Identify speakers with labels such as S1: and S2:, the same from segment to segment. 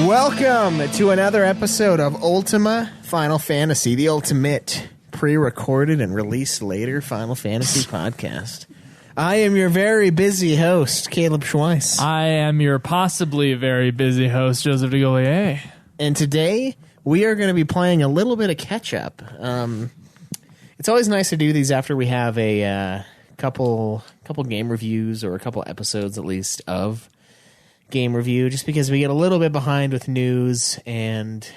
S1: Welcome to another episode of Ultima Final Fantasy, the ultimate pre-recorded and released later Final Fantasy podcast. I am your very busy host, Kaleb Schweiss.
S2: I am your possibly very busy host, Joseph de Gaulier.
S1: And today, we are going to be playing a little bit of catch-up. It's always nice to do these after we have a couple game reviews, or a couple episodes at least of game review, just because we get a little bit behind with news, and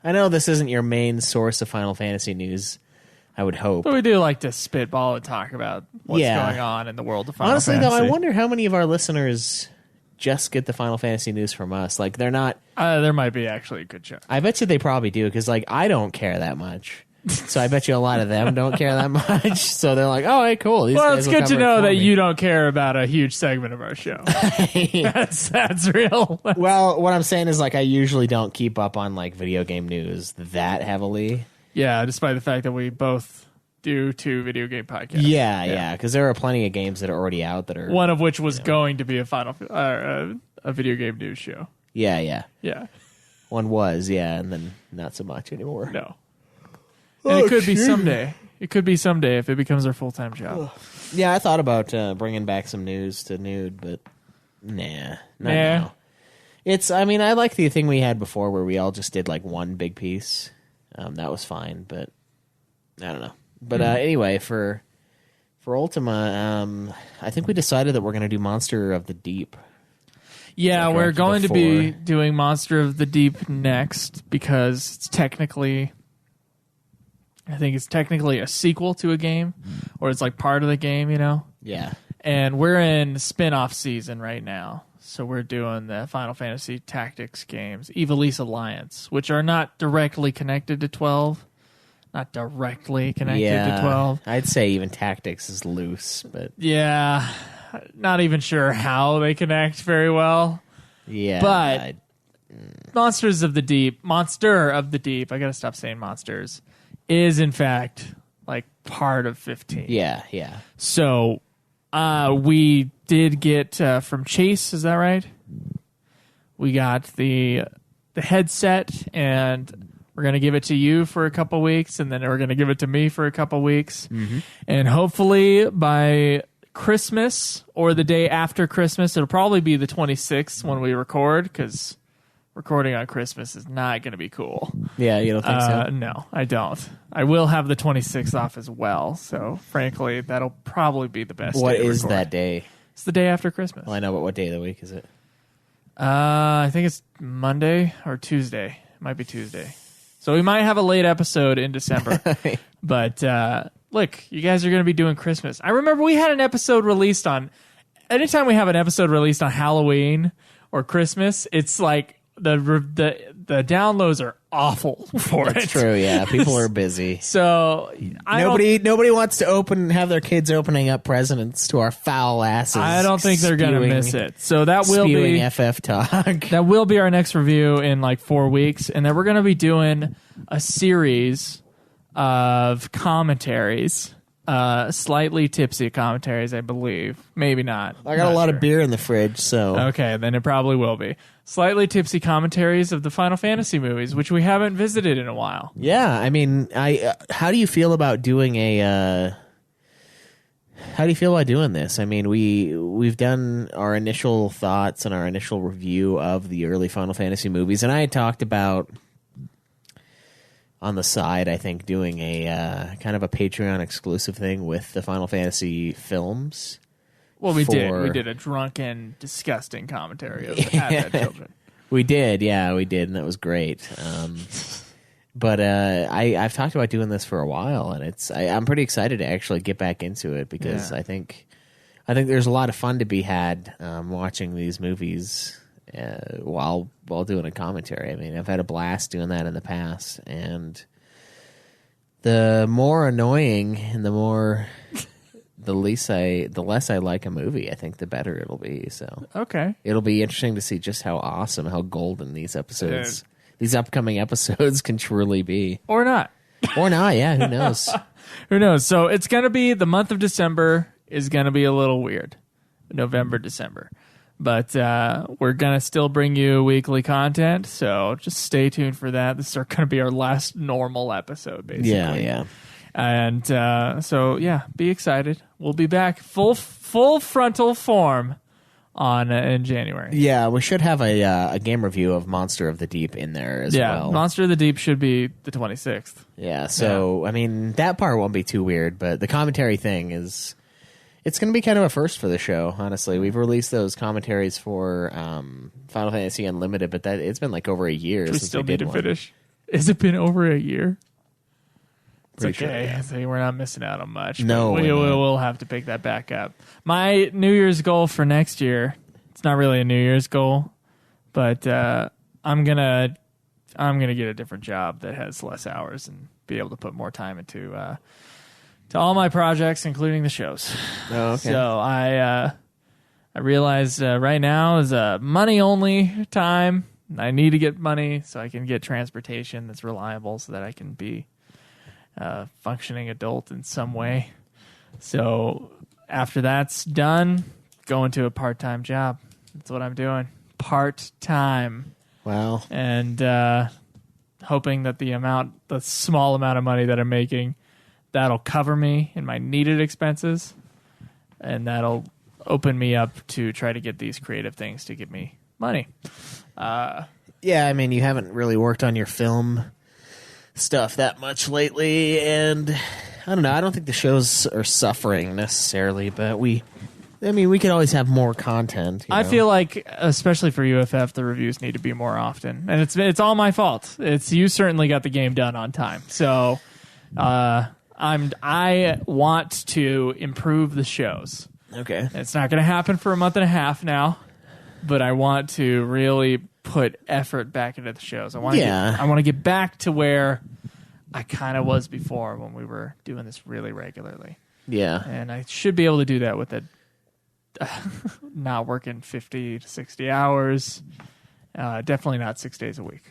S1: I know this isn't your main source of Final Fantasy news, I would hope.
S2: But we do like to spitball and talk about what's going on in the world of Final
S1: Honestly,
S2: Fantasy.
S1: though, I wonder how many of our listeners just get the Final Fantasy news from us. Like, they're not...
S2: there might be actually a good chunk.
S1: I bet you they probably do, because, like, I don't care that much. So I bet you a lot of them don't care that much. So they're like, oh, hey, cool. These
S2: Well,
S1: guys
S2: it's
S1: will
S2: good to
S1: cover it
S2: know
S1: for
S2: that
S1: me.
S2: you don't care about a huge segment of our show. That's real.
S1: Well, what I'm saying is, like, I usually don't keep up on, like, video game news that heavily.
S2: Yeah, despite the fact that we both do 2 video game podcasts.
S1: Yeah, because there are plenty of games that are already out that are...
S2: One of which was going to be a video game news show.
S1: Yeah.
S2: Yeah.
S1: One was, and then not so much anymore.
S2: No. And it could be someday. It could be someday if it becomes our full-time job.
S1: Yeah, I thought about bringing back some news to Nude, but not now. I like the thing we had before where we all just did like one big piece. That was fine, but I don't know. But anyway, for Ultima, I think we decided that we're going to do Monster of the Deep.
S2: Yeah, we're going to be doing Monster of the Deep next because it's technically... I think it's technically a sequel to a game, or it's like part of the game, you know?
S1: Yeah.
S2: And we're in spin-off season right now. So we're doing the Final Fantasy Tactics games, Ivalice Alliance, which are not directly connected to 12. Not directly connected to 12.
S1: I'd say even Tactics is loose, but...
S2: Yeah, not even sure how they connect very well.
S1: Yeah.
S2: But Monster of the Deep, I gotta stop saying monsters, is in fact like part of 15.
S1: Yeah.
S2: So we did get from Chase, is that right? We got the headset, and we're going to give it to you for a couple weeks, and then we're going to give it to me for a couple weeks. Mm-hmm. And hopefully by Christmas or the day after Christmas, it'll probably be the 26th when we record, because recording on Christmas is not going to be cool.
S1: Yeah, you don't think so?
S2: No, I don't. I will have the 26th off as well, so frankly, that'll probably be the best
S1: What
S2: day to
S1: is
S2: record.
S1: that day?
S2: It's the day after Christmas.
S1: Well, I know, but what day of the week is it?
S2: I think it's Monday or Tuesday. It might be Tuesday. So we might have a late episode in December. But look, you guys are going to be doing Christmas. I remember we had an episode released on... Anytime we have an episode released on Halloween or Christmas, it's like... The downloads are awful for it.
S1: That's true, yeah. People are busy.
S2: So
S1: nobody wants to have their kids opening up presents to our foul asses.
S2: I don't think they're going to miss it. So that will be
S1: FF talk.
S2: That will be our next review in like 4 weeks, and then we're going to be doing a series of commentaries. Slightly tipsy commentaries, I believe. Maybe not.
S1: I got a lot of beer in the fridge, so...
S2: Okay, then it probably will be. Slightly tipsy commentaries of the Final Fantasy movies, which we haven't visited in a while.
S1: Yeah, I mean, how do you feel about doing How do you feel about doing this? I mean, we've done our initial thoughts and our initial review of the early Final Fantasy movies, and I had talked about... on the side, I think, doing a kind of a Patreon exclusive thing with the Final Fantasy films.
S2: Well, we did. We did a drunken, disgusting commentary of Advent Children.
S1: We did, and that was great. But I've talked about doing this for a while, and I'm pretty excited to actually get back into it, because I think there's a lot of fun to be had watching these movies while doing a commentary. I mean, I've had a blast doing that in the past, and the more annoying and the less I like a movie, I think the better it'll be. So
S2: okay,
S1: it'll be interesting to see just how awesome, how golden these upcoming episodes can truly be,
S2: or not.
S1: Yeah, who knows?
S2: Who knows? So it's gonna be the month of December is gonna be a little weird, November, December. But we're going to still bring you weekly content, so just stay tuned for that. This is going to be our last normal episode, basically.
S1: Yeah.
S2: And so, yeah, be excited. We'll be back full frontal form in January.
S1: Yeah, we should have a game review of Monster of the Deep in there as well.
S2: Yeah, Monster of the Deep should be the 26th.
S1: Yeah, so, I mean, that part won't be too weird, but the commentary thing is... It's going to be kind of a first for the show, honestly. We've released those commentaries for Final Fantasy Unlimited, but it's been like over a year since we
S2: still
S1: did
S2: need to
S1: one.
S2: finish. Has it been over a year? It's
S1: Pretty
S2: okay.
S1: sure, yeah.
S2: So we're not missing out on much.
S1: No,
S2: we'll have to pick that back up. My New Year's goal for next year, it's not really a New Year's goal, but I'm gonna get a different job that has less hours and be able to put more time into to all my projects, including the shows.
S1: Oh, okay.
S2: So I realize right now is a money only time. I need to get money so I can get transportation that's reliable so that I can be a functioning adult in some way. So after that's done, go into a part-time job. That's what I'm doing. Part-time.
S1: Wow.
S2: And hoping that the small amount of money that I'm making, that'll cover me in my needed expenses, and that'll open me up to try to get these creative things to give me money.
S1: Yeah, I mean, you haven't really worked on your film stuff that much lately, and I don't know. I don't think the shows are suffering necessarily, but we could always have more content.
S2: I feel like, especially for UFF, the reviews need to be more often, and it's all my fault. You certainly got the game done on time, so I want to improve the shows.
S1: Okay.
S2: It's not going to happen for a month and a half now, but I want to really put effort back into the shows. I want to get back to where I kind of was before when we were doing this really regularly.
S1: Yeah.
S2: And I should be able to do that with not working 50 to 60 hours. Definitely not 6 days a week.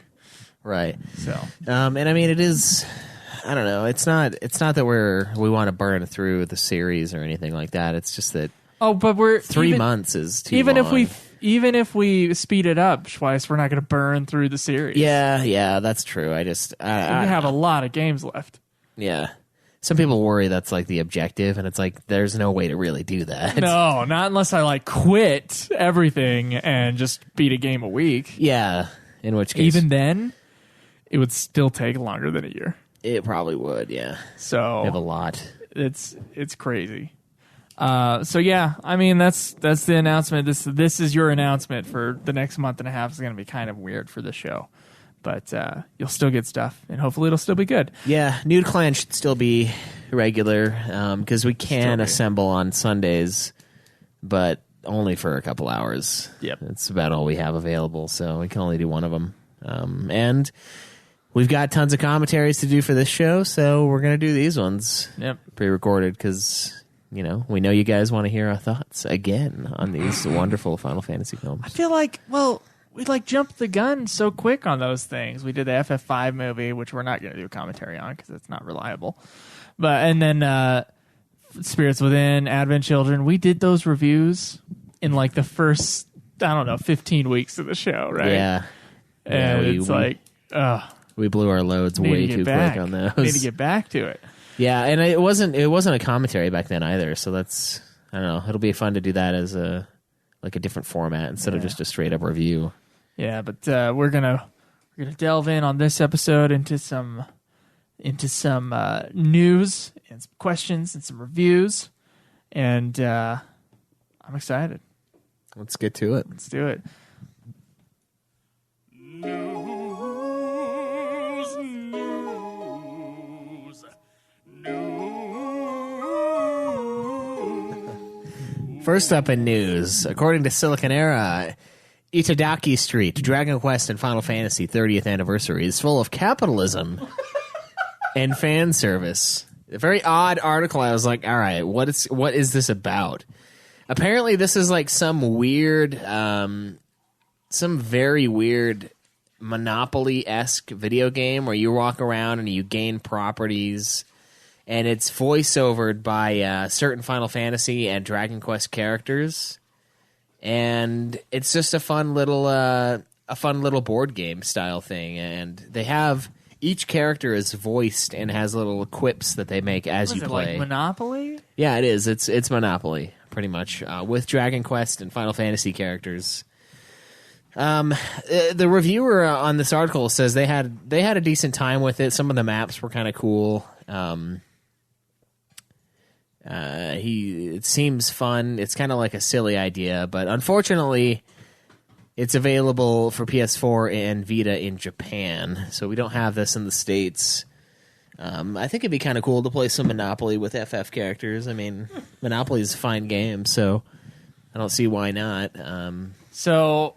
S1: Right.
S2: So,
S1: and I mean, it is... I don't know. It's not that we want to burn through the series or anything like that. It's just that
S2: but we're
S1: 3 months is too
S2: even
S1: long.
S2: if we speed it up, Schweiss, we're not going to burn through the series.
S1: Yeah, that's true. I
S2: have a lot of games left.
S1: Yeah. Some people worry that's like the objective, and it's like there's no way to really do that.
S2: No, not unless I quit everything and just beat a game a week.
S1: Yeah. In which case,
S2: even then, it would still take longer than a year.
S1: It probably would, yeah.
S2: So
S1: we have a lot.
S2: It's crazy. So yeah, I mean that's the announcement. This is your announcement for the next month and a half. Is going to be kind of weird for the show, but you'll still get stuff, and hopefully it'll still be good.
S1: Yeah, Nude Clan should still be regular because we can assemble on Sundays, but only for a couple hours.
S2: Yep,
S1: that's about all we have available, so we can only do one of them, and. We've got tons of commentaries to do for this show, so we're going to do these ones pre-recorded because, we know you guys want to hear our thoughts again on these wonderful Final Fantasy films.
S2: I feel like, we jumped the gun so quick on those things. We did the FF5 movie, which we're not going to do a commentary on because it's not reliable. And then Spirits Within, Advent Children, we did those reviews in the first, 15 weeks of the show, right?
S1: Yeah.
S2: And
S1: we blew our loads way too quick on those.
S2: We need to get back to it.
S1: Yeah, and it wasn't a commentary back then either. So that's I don't know. It'll be fun to do that as a different format instead of just a straight up review.
S2: Yeah, but we're gonna delve in on this episode into some news and some questions and some reviews, and I'm excited.
S1: Let's get to it.
S2: Let's do it.
S1: First up in news, according to Silicon Era, Itadaki Street, Dragon Quest and Final Fantasy 30th Anniversary is full of capitalism and fan service. A very odd article. I was like, all right, what is this about? Apparently this is some very weird Monopoly-esque video game where you walk around and you gain properties. And it's voiceovered by certain Final Fantasy and Dragon Quest characters. and it's just a fun little board game style thing. And they have each character is voiced and has little quips that they make as you play.
S2: Like Monopoly?
S1: Yeah, it is. It's Monopoly pretty much with Dragon Quest and Final Fantasy characters. The reviewer on this article says they had a decent time with it. Some of the maps were kind of cool. It seems fun. It's kind of like a silly idea, but unfortunately, it's available for PS4 and Vita in Japan, so we don't have this in the States. I think it'd be kind of cool to play some Monopoly with FF characters. I mean, Monopoly is a fine game, so I don't see why not.
S2: So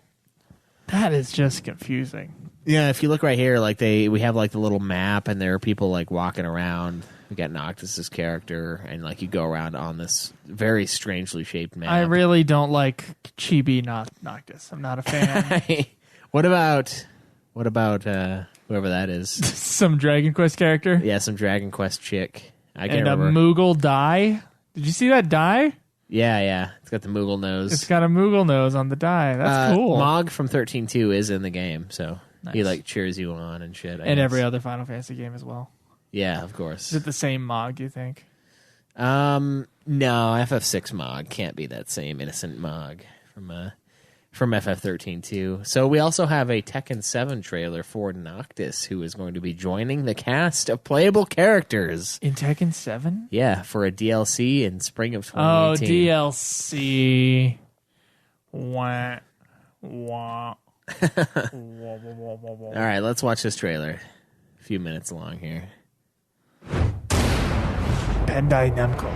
S2: that is just confusing.
S1: Yeah, if you look right here, like we have like the little map, and there are people like walking around. We got Noctis's character, and like you go around on this very strangely shaped map.
S2: I really don't like chibi Noctis. I'm not a fan.
S1: What about whoever that is?
S2: Some Dragon Quest character?
S1: Yeah, some Dragon Quest chick. I can't
S2: and
S1: remember.
S2: A Moogle die? Did you see that die?
S1: Yeah. It's got the Moogle nose.
S2: It's got a Moogle nose on the die. That's cool.
S1: Mog from 13.2 is in the game, so
S2: nice.
S1: he like cheers you on and shit.
S2: And every other Final Fantasy game as well.
S1: Yeah, of course.
S2: Is it the same Mog, you think?
S1: No, FF6 Mog can't be that same innocent Mog from FF13.2. So we also have a Tekken 7 trailer for Noctis, who is going to be joining the cast of playable characters.
S2: In Tekken 7?
S1: Yeah, for a DLC in spring of 2018.
S2: Oh, DLC. Wah. Wah.
S1: All right, let's watch this trailer. A few minutes long here.
S2: Bandai Namco.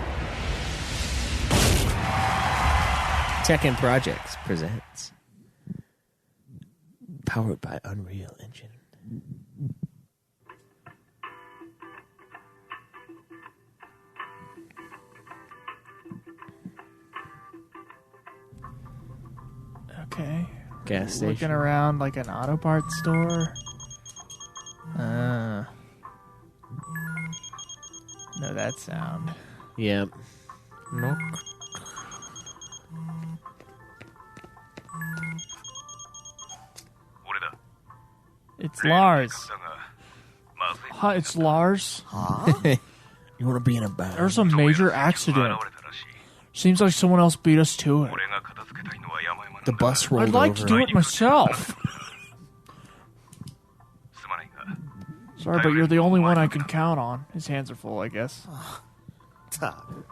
S1: Tekken Projects presents. Powered by Unreal Engine.
S2: Okay.
S1: Gas station.
S2: Looking around like an auto parts store. Know that sound.
S1: Yep. Nope.
S2: It's Lars. Hi, it's Lars.
S1: You want to be in a band?
S2: There's a major accident. Seems like someone else beat us to it.
S1: The bus rolled
S2: I'd like
S1: over.
S2: to do it myself. Sorry, but you're the only one I can count on. His hands are full, I guess.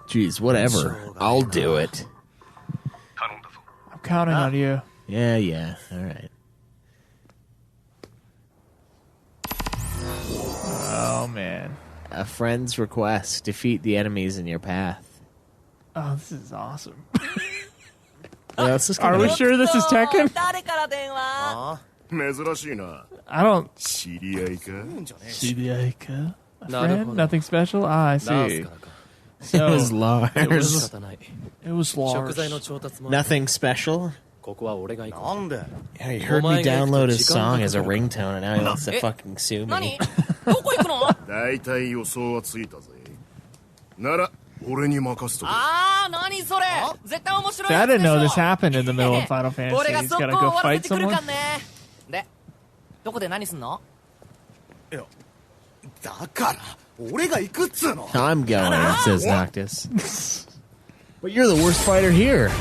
S1: Jeez, whatever. I'll do it.
S2: I'm counting on you.
S1: Yeah. All right.
S2: Oh, man.
S1: A friend's request. Defeat the enemies in your path.
S2: Oh, this is awesome.
S1: Yeah, this is
S2: Are we sure this is Tekken?
S3: 珍しいな。
S2: I don't...
S3: 知り合いか
S2: CDI? A friend? Nothing special? Ah, I see.
S1: It
S2: So,
S1: was Lars.
S2: it was Lars.
S1: Nothing special?
S3: なんで
S1: Yeah, he heard me download his song as a ringtone, and now he wants to fucking sue me.
S3: だいたい予想はついたぜ。なら、俺に任せとけ。
S2: See, I didn't know this happened in the middle of Final Fantasy. He's gotta go fight someone?
S3: だから、俺が行くっつうの。
S1: I'm going, says Noctis. But you're the worst fighter here.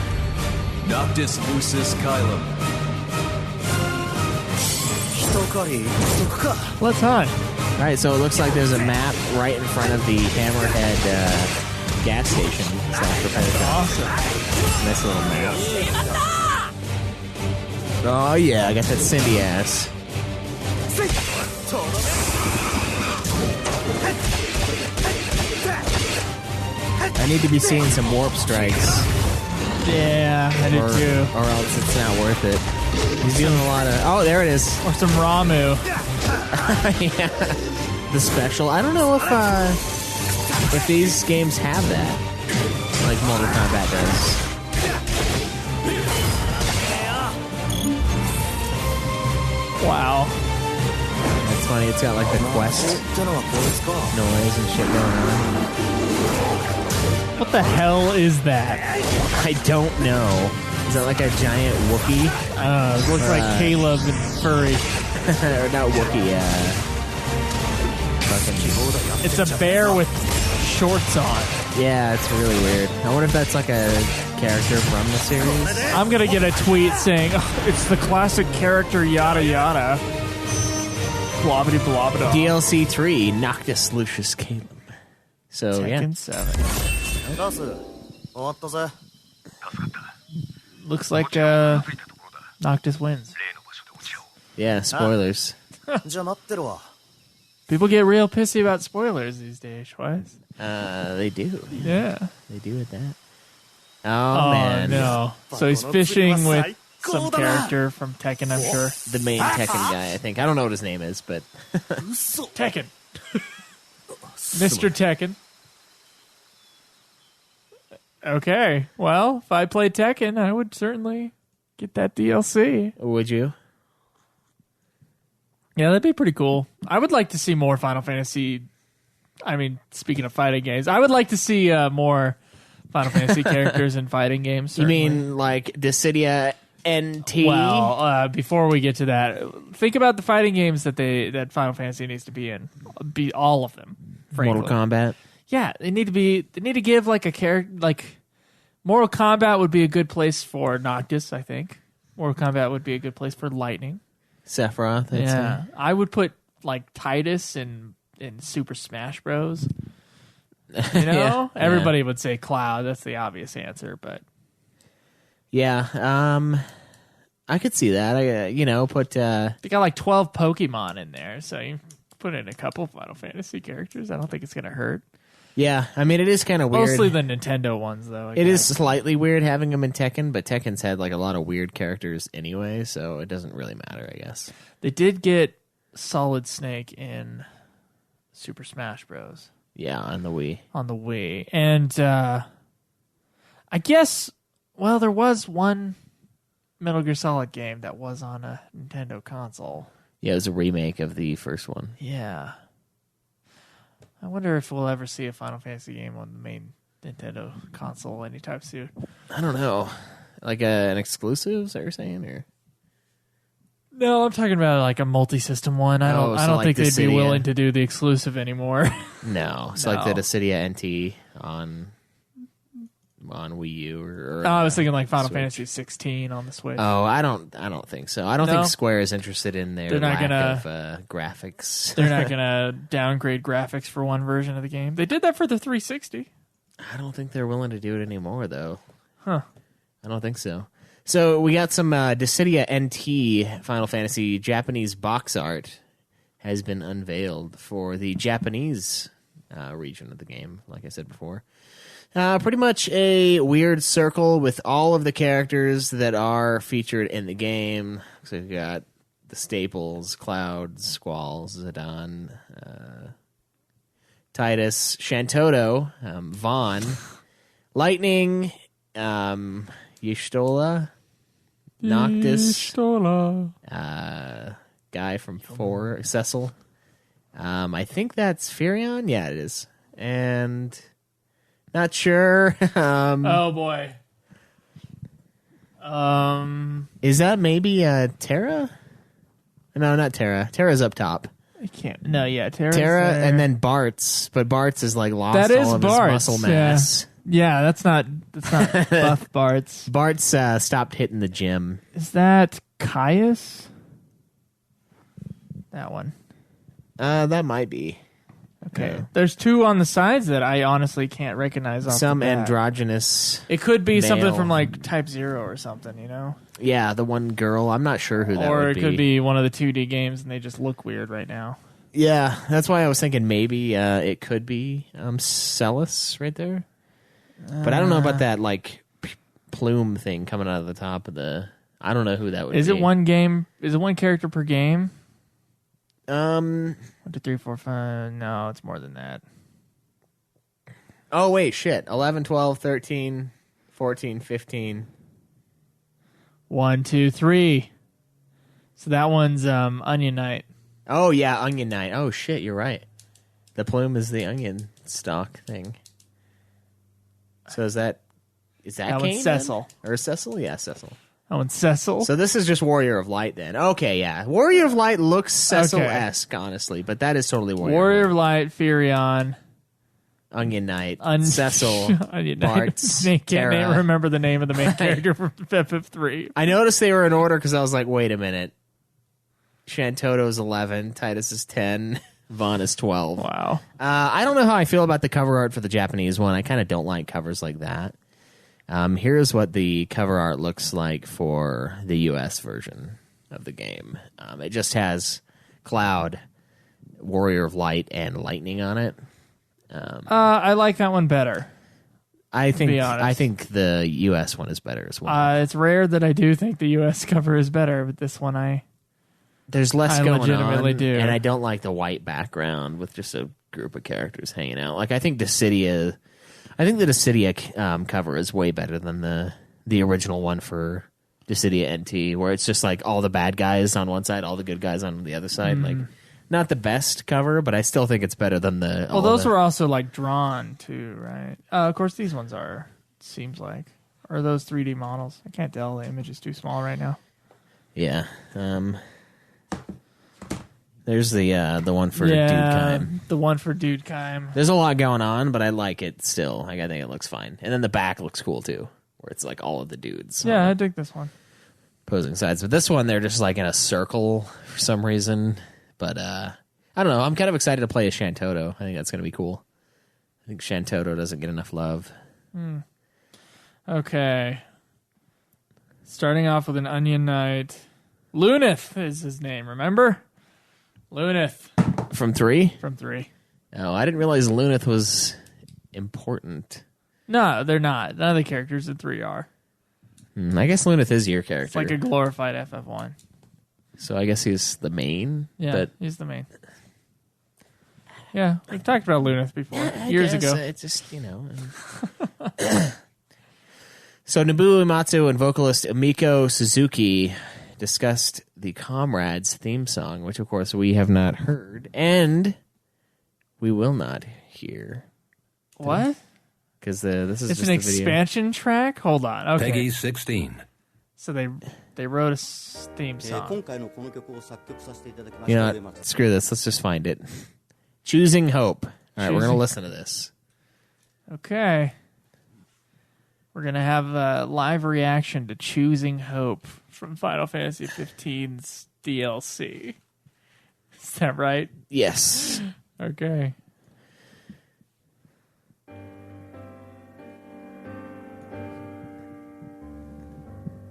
S4: Noctis Lucis Kaleb.
S3: 一狩りしとくか。
S2: Let's hunt.
S1: All right, so it looks like there's a map right in front of the Hammerhead gas station.
S2: Awesome.
S1: Nice little map. Oh, yeah, I got that Cindy ass. I need to be seeing some warp strikes.
S2: Yeah, I did too.
S1: Or else it's not worth it. He's doing a lot of... Oh, there it is.
S2: Or some Ramu.
S1: Yeah. The special. I don't know if these games have that. Like Mortal Kombat does.
S2: Wow.
S1: That's funny. It's got like the quest noise and shit going on.
S2: What the hell is that?
S1: I don't know. Is that like a giant Wookiee?
S2: It looks like Kaleb and furry.
S1: Or not Wookiee, fucking...
S2: It's a bear with shorts on.
S1: Yeah, it's really weird. I wonder if that's like a character from the series.
S2: I'm going to get a tweet saying, oh, it's the classic character, yada yada. Blobbity blobbada.
S1: DLC 3, Noctis Lucius Kaleb. So,
S2: Tekken 7. Looks like Noctis wins.
S1: yeah, spoilers.
S2: People get real pissy about spoilers these days, Schweiss.
S1: They do.
S2: Yeah.
S1: They do at that. Oh, man.
S2: No. So he's fishing with some character from Tekken, I'm sure.
S1: The main Tekken guy, I think. I don't know what his name is, but...
S2: Tekken. Mr. Tekken. Okay. Well, if I played Tekken, I would certainly get that DLC.
S1: Would you?
S2: Yeah, that'd be pretty cool. I would like to see more Final Fantasy. I mean, speaking of fighting games, I would like to see more Final Fantasy characters in fighting games. Certainly.
S1: You mean like Dissidia NT?
S2: Well, before we get to that, think about the fighting games that Final Fantasy needs to be in. Be all of them. Frankly.
S1: Mortal Kombat?
S2: Yeah, they need to give like a character like Mortal Kombat would be a good place for Noctis, I think. Mortal Kombat would be a good place for Lightning.
S1: Sephiroth, I'd
S2: Yeah,
S1: say.
S2: I would put like Titus in Super Smash Bros. You know, everybody would say Cloud. That's the obvious answer, but
S1: yeah, I could see that. Put
S2: they got like 12 Pokemon in there, so you put in a couple Final Fantasy characters. I don't think it's gonna hurt.
S1: Yeah, I mean, it is kind of weird.
S2: Mostly the Nintendo ones, though.
S1: It is slightly weird having them in Tekken, but Tekken's had like a lot of weird characters anyway, so it doesn't really matter, I guess.
S2: They did get Solid Snake in Super Smash Bros.
S1: Yeah, on the Wii.
S2: On the Wii. And I guess, well, there was one Metal Gear Solid game that was on a Nintendo console.
S1: Yeah, it was a remake of the first one.
S2: Yeah. I wonder if we'll ever see a Final Fantasy game on the main Nintendo console anytime soon.
S1: I don't know. Like an exclusive, is that what you're saying? Or?
S2: No, I'm talking about like a multi-system one. I don't
S1: like
S2: think they'd
S1: Dissidia.
S2: be willing to do the exclusive anymore.
S1: No. It's like the Dissidia NT on Wii U or
S2: I was thinking like Final
S1: Switch.
S2: Fantasy 16 on the Switch.
S1: Oh, I don't think so. I don't think Square is interested in their
S2: They're not
S1: lack of graphics.
S2: They're not going to downgrade graphics for one version of the game. They did that for the 360.
S1: I don't think they're willing to do it anymore, though.
S2: Huh.
S1: I don't think so. So we got some Dissidia NT Final Fantasy Japanese box art has been unveiled for the Japanese region of the game, like I said before. Pretty much a weird circle with all of the characters that are featured in the game. So we've got the staples, Cloud, Squall, Zidane, Titus, Shantoto, Vaughn, Lightning, Y'shtola, Noctis, guy from 4, Cecil. I think that's Furion. Yeah, it is. And... not sure.
S2: Oh boy.
S1: Is that maybe Terra? No, not Terra. Terra's up top.
S2: I can't. No, yeah, Terra,
S1: and then Bart's, but Bart's is like lost
S2: that is
S1: all of
S2: Bart's,
S1: his muscle mass.
S2: Yeah, that's not buff Bart's.
S1: Bart's stopped hitting the gym.
S2: Is that Caius? That one.
S1: That might be.
S2: Okay.
S1: Yeah.
S2: There's 2 on the sides that I honestly can't recognize. Off
S1: Some
S2: the bat.
S1: androgynous.
S2: It could be something
S1: male.
S2: from like Type 0 or something, you know?
S1: Yeah, the one girl. I'm not sure who that
S2: or
S1: would
S2: it could be one of the 2D games and they just look weird right now.
S1: Yeah, that's why I was thinking maybe it could be Celis right there. But I don't know about that like plume thing coming out of the top of the... I don't know who that would be.
S2: Is it one game? Is it one character per game? 1, 2, 3, 4, 5. No, it's more than that.
S1: Oh, wait, shit. 11, 12, 13, 14, 15.
S2: 1, 2, 3. So that one's Onion Knight.
S1: Oh, yeah, Onion Knight. Oh, shit, you're right. The plume is the onion stalk thing. So is that Is that
S2: That
S1: Kane?
S2: one's Cecil.
S1: Then? Or Cecil? Yeah, Cecil.
S2: That one's Cecil.
S1: So this is just Warrior of Light then. Okay, yeah. Warrior of Light looks Cecil-esque, honestly, but that is totally
S2: Warrior of Light, Furion,
S1: Onion Knight, Cecil,
S2: Onion
S1: Bart,
S2: Knight. Can't remember the name of the main character from FF3.
S1: I noticed they were in order because I was like, wait a minute. Shantoto's 11, Titus is 10, Vaughn is 12.
S2: Wow.
S1: I don't know how I feel about the cover art for the Japanese one. I kind of don't like covers like that. Here's what the cover art looks like for the US version of the game. It just has Cloud, Warrior of Light, and Lightning on it.
S2: I like that one better.
S1: I think
S2: be honest.
S1: I think the US one is better as well.
S2: It's rare that I do think the US cover is better, but this one
S1: There's less
S2: I
S1: going
S2: legitimately
S1: on,
S2: do.
S1: and I don't like the white background with just a group of characters hanging out. Like I think the Dissidia cover is way better than the original one for Dissidia NT, where it's just like all the bad guys on one side, all the good guys on the other side. Like not the best cover, but I still think it's better than the.
S2: Well, those were also like drawn too, right? Of course, these ones are. It seems like, are those 3D models? I can't tell. The image is too small right now.
S1: Yeah. There's the one for Dudekheim.
S2: The one for Dudekheim.
S1: There's a lot going on, but I like it still. Like I think it looks fine, and then the back looks cool too, where it's like all of the dudes.
S2: Yeah, I dig this one.
S1: Posing sides, but this one they're just like in a circle for some reason. But I don't know. I'm kind of excited to play as Shantoto. I think that's going to be cool. I think Shantoto doesn't get enough love.
S2: Okay. Starting off with an Onion Knight. Lunith is his name, remember? Lunith.
S1: From 3?
S2: From 3.
S1: Oh, I didn't realize Lunith was important.
S2: No, they're not. None of the characters in 3 are.
S1: I guess Lunith is your character.
S2: It's like a glorified FF1.
S1: So I guess he's the main?
S2: Yeah,
S1: but
S2: he's the main. Yeah, we've talked about Lunith before, years ago.
S1: It's just, So Nobuo Uematsu and vocalist Emiko Suzuki discussed the Comrades theme song, which, of course, we have not heard, and we will not hear.
S2: What?
S1: Because this is
S2: It's
S1: just
S2: an
S1: the video.
S2: expansion track? Hold on. Okay.
S4: Peggy 16.
S2: So they wrote a theme song.
S5: 今回のこの曲を作曲させていただきま
S1: You
S5: した
S1: know
S5: 上
S1: what?
S5: 松
S1: Screw this. Let's just find it. Choosing Hope. All right, we're going to listen to this.
S2: Okay. We're going to have a live reaction to Choosing Hope from Final Fantasy XV's DLC. Is that right?
S1: Yes.
S2: Okay.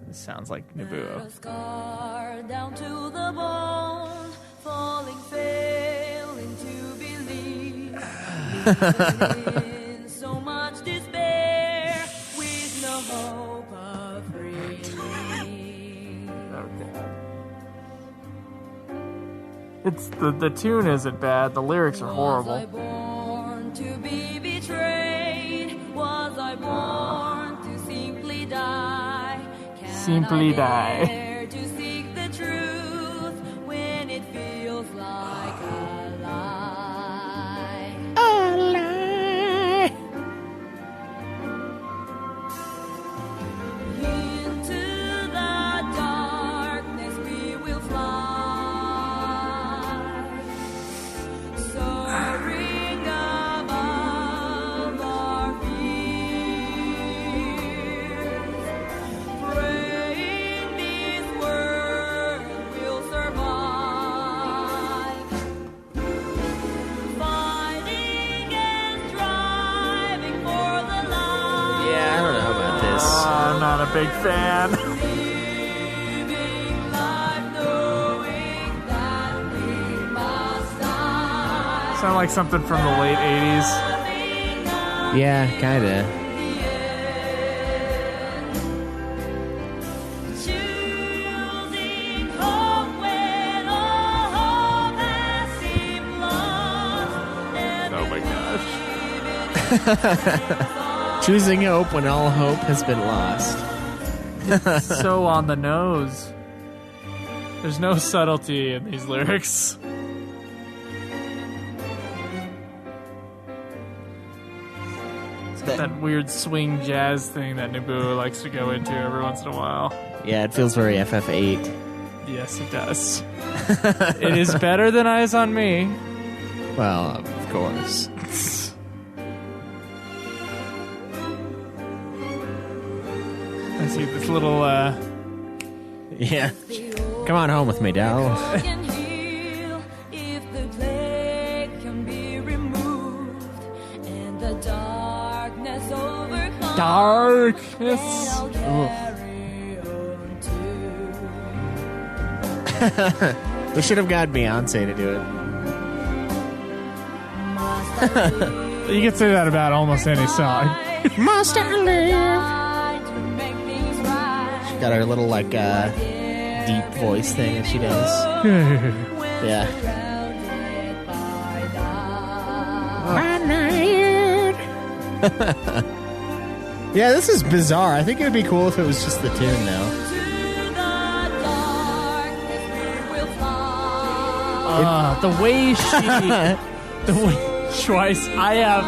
S2: This sounds like Nobuo.
S6: Scar down to the bone, falling, failing to believe. In so much despair, with no hope of relief.
S2: It's the tune isn't bad. The lyrics are
S6: Was I
S2: horrible.
S6: born to be betrayed? Was I born to simply die? Can
S2: Simply
S6: I
S2: die.
S6: dare to seek the truth when it feels like a lie? Into the darkness we will fly, soaring above our fears, praying this world will survive, fighting and striving for the light.
S1: Yeah, I don't know about this.
S2: I'm not a big fan.
S6: Living life knowing that we must die.
S2: Sound like something from the late 80s.
S1: Yeah, kind of.
S6: Choosing hope when all hope has seemed lost.
S2: Oh my gosh.
S1: Choosing Hope when all hope has been lost.
S2: So on the nose. There's no subtlety in these lyrics. that weird swing jazz thing that Naboo likes to go into every once in a while.
S1: Yeah, it feels very FF8.
S2: Yes, it does. It is better than Eyes on Me.
S1: Well, of course.
S2: I see this little,
S1: Yeah. Come on home with me, Daryl.
S6: Can heal if the plague can be removed and the darkness overcome.
S2: darkness.
S6: I'll
S2: Ooh.
S6: carry on too.
S1: We should have got Beyonce to do it.
S6: Must I live
S2: You can say that about almost any song.
S1: Must I live?
S6: to make things right?
S1: Got her little, like, deep voice thing that she does. Yeah.
S6: Surrounded by night.
S1: Yeah, this is bizarre. I think it would be cool if it was just the tune now.
S6: To the darkness we will fly.
S2: The way Schweiss, I have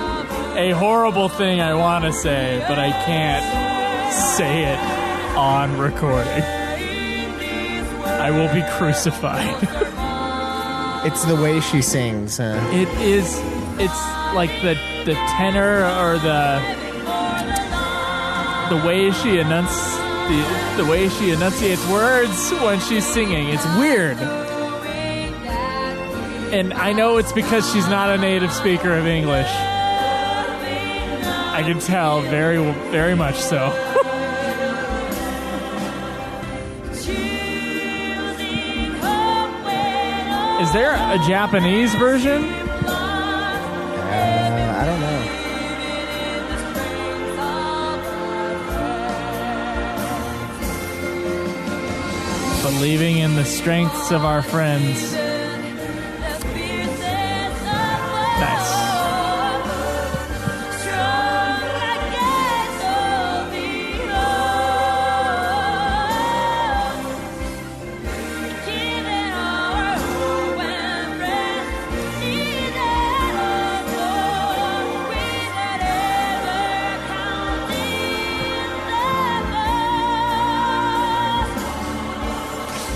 S2: a horrible thing I want to say, but I can't say it on recording. I will be crucified.
S1: It's the way she sings, huh?
S2: It's like the tenor or the way she the way she enunciates words when she's singing. It's weird. And I know it's because she's not a native speaker of English. I can tell very, very much so. Is there a Japanese version?
S1: I don't know.
S2: Believing in the strengths of our friends. Nice.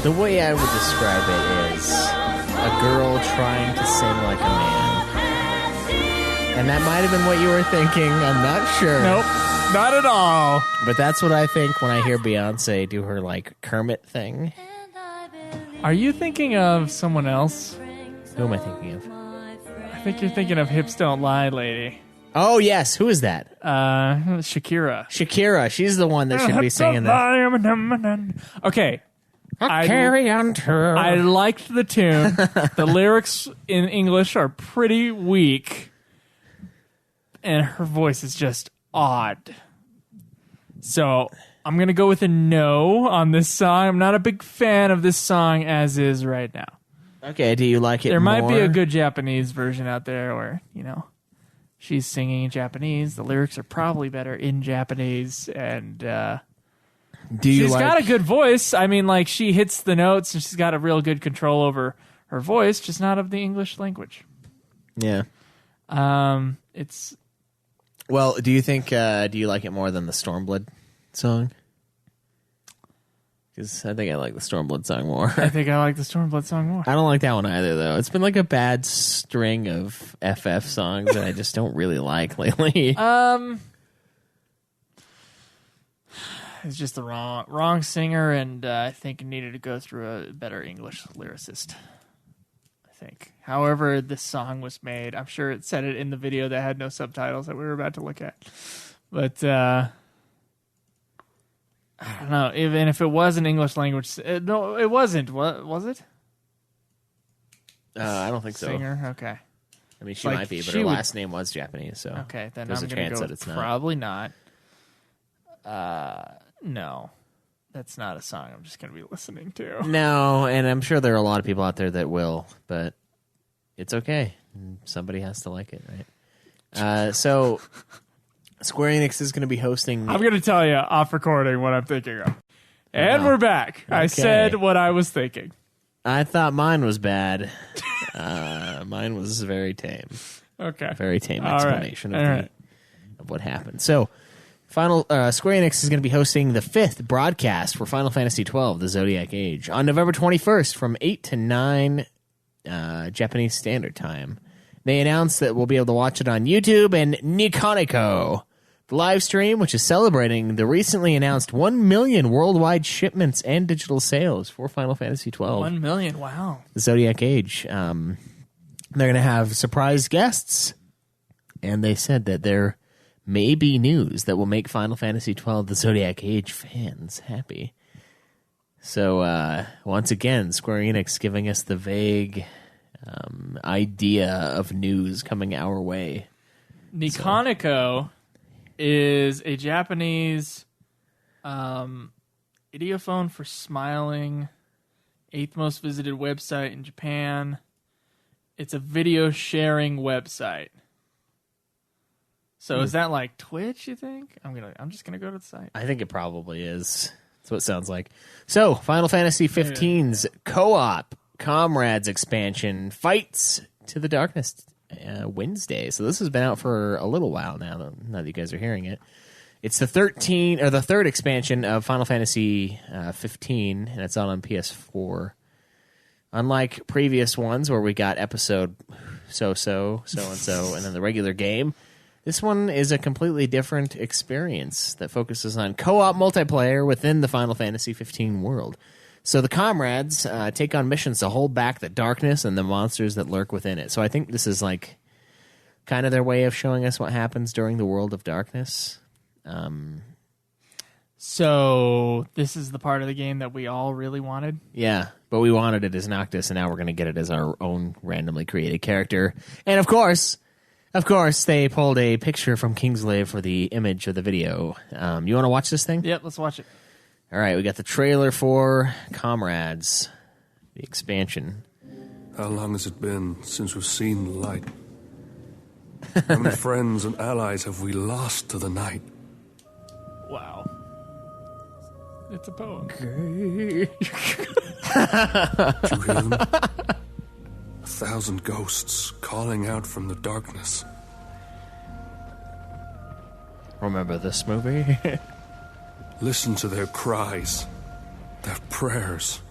S1: The way I would describe it is a girl trying to sing like a man. And that might have been what you were thinking. I'm not sure.
S2: Nope, not at all.
S1: But that's what I think when I hear Beyonce do her, like, Kermit thing.
S2: Are you thinking of someone else?
S1: Who am I thinking of?
S2: I think you're thinking of Hips Don't Lie Lady.
S1: Oh, yes. Who is that?
S2: Shakira.
S1: Shakira. She's the one that should be singing that.
S2: Okay.
S1: Carry on to.
S2: I liked the tune. The lyrics in English are pretty weak. And her voice is just odd. So I'm going to go with a no on this song. I'm not a big fan of this song as is right now.
S1: Okay, do you like it
S2: There might
S1: more?
S2: be a good Japanese version out there where, she's singing in Japanese. The lyrics are probably better in Japanese. And she's got a good voice. I mean, like, she hits the notes and she's got a real good control over her voice, just not of the English language.
S1: Yeah.
S2: It's...
S1: Well, do you think, do you like it more than the Stormblood song? Because I think I like the Stormblood song more.
S2: I think I like the Stormblood song more.
S1: I don't like that one either, though. It's been like a bad string of FF songs that I just don't really like lately.
S2: It's just the wrong singer, and I think it needed to go through a better English lyricist. I think. However, this song was made, I'm sure it said it in the video that had no subtitles that we were about to look at. But I don't know. Even if it was an English language, no, it wasn't. What was it?
S1: I don't think so.
S2: Singer. Okay.
S1: I mean, she
S2: Like,
S1: might be, but
S2: she
S1: her
S2: would-
S1: last name was Japanese, so
S2: Okay, then
S1: there's
S2: I'm
S1: a
S2: going to
S1: chance
S2: go
S1: that
S2: with
S1: it's not.
S2: probably not. No, that's not a song I'm just going to be listening to.
S1: No, and I'm sure there are a lot of people out there that will, but it's okay. Somebody has to like it, right? So Square Enix is going to be hosting...
S2: I'm going to tell you off recording what I'm thinking of. And
S1: Wow.
S2: we're back. I
S1: Okay.
S2: said what I was thinking.
S1: I thought mine was bad. Mine was very tame.
S2: Okay.
S1: Very tame
S2: All right.
S1: explanation
S2: All
S1: of
S2: right.
S1: of what happened. So, Square Enix is going to be hosting the 5th broadcast for Final Fantasy XII: The Zodiac Age on November 21st from 8 to 9 Japanese Standard Time. They announced that we'll be able to watch it on YouTube and Niconico. The live stream, which is celebrating the recently announced 1 million worldwide shipments and digital sales for Final Fantasy XII.
S2: 1 million, wow.
S1: The Zodiac Age. They're going to have surprise guests, and they said that there may be news that will make Final Fantasy XII: The Zodiac Age fans happy. So, once again, Square Enix giving us the vague idea of news coming our way.
S2: Niconico is a Japanese idiophone for smiling, 8th most visited website in Japan. It's a video sharing website. So is that like Twitch, you think? I'm just gonna go to the site.
S1: I think it probably is. That's what it sounds like. So, Final Fantasy XV's co-op Comrades expansion Fights to the Darkness Wednesday. So this has been out for a little while now that you guys are hearing it. It's the 3rd expansion of Final Fantasy 15, and it's out on PS4. Unlike previous ones where we got episode so-and-so, and then the regular game, this one is a completely different experience that focuses on co-op multiplayer within the Final Fantasy 15 world. So the Comrades take on missions to hold back the darkness and the monsters that lurk within it. So I think this is like kind of their way of showing us what happens during the world of darkness.
S2: So this is the part of the game that we all really wanted?
S1: Yeah, but we wanted it as Noctis, and now we're going to get it as our own randomly created character. And of course, they pulled a picture from Kingslave for the image of the video. You want to watch this thing?
S2: Yep, let's watch it.
S1: All right, we got the trailer for Comrades, the expansion.
S7: How long has it been since we've seen the light? How many friends and allies have we lost to the night?
S2: Wow. It's a poem.
S7: Did you hear them? 1,000 ghosts calling out from the darkness.
S1: Remember this movie?
S7: Listen to their cries, their prayers.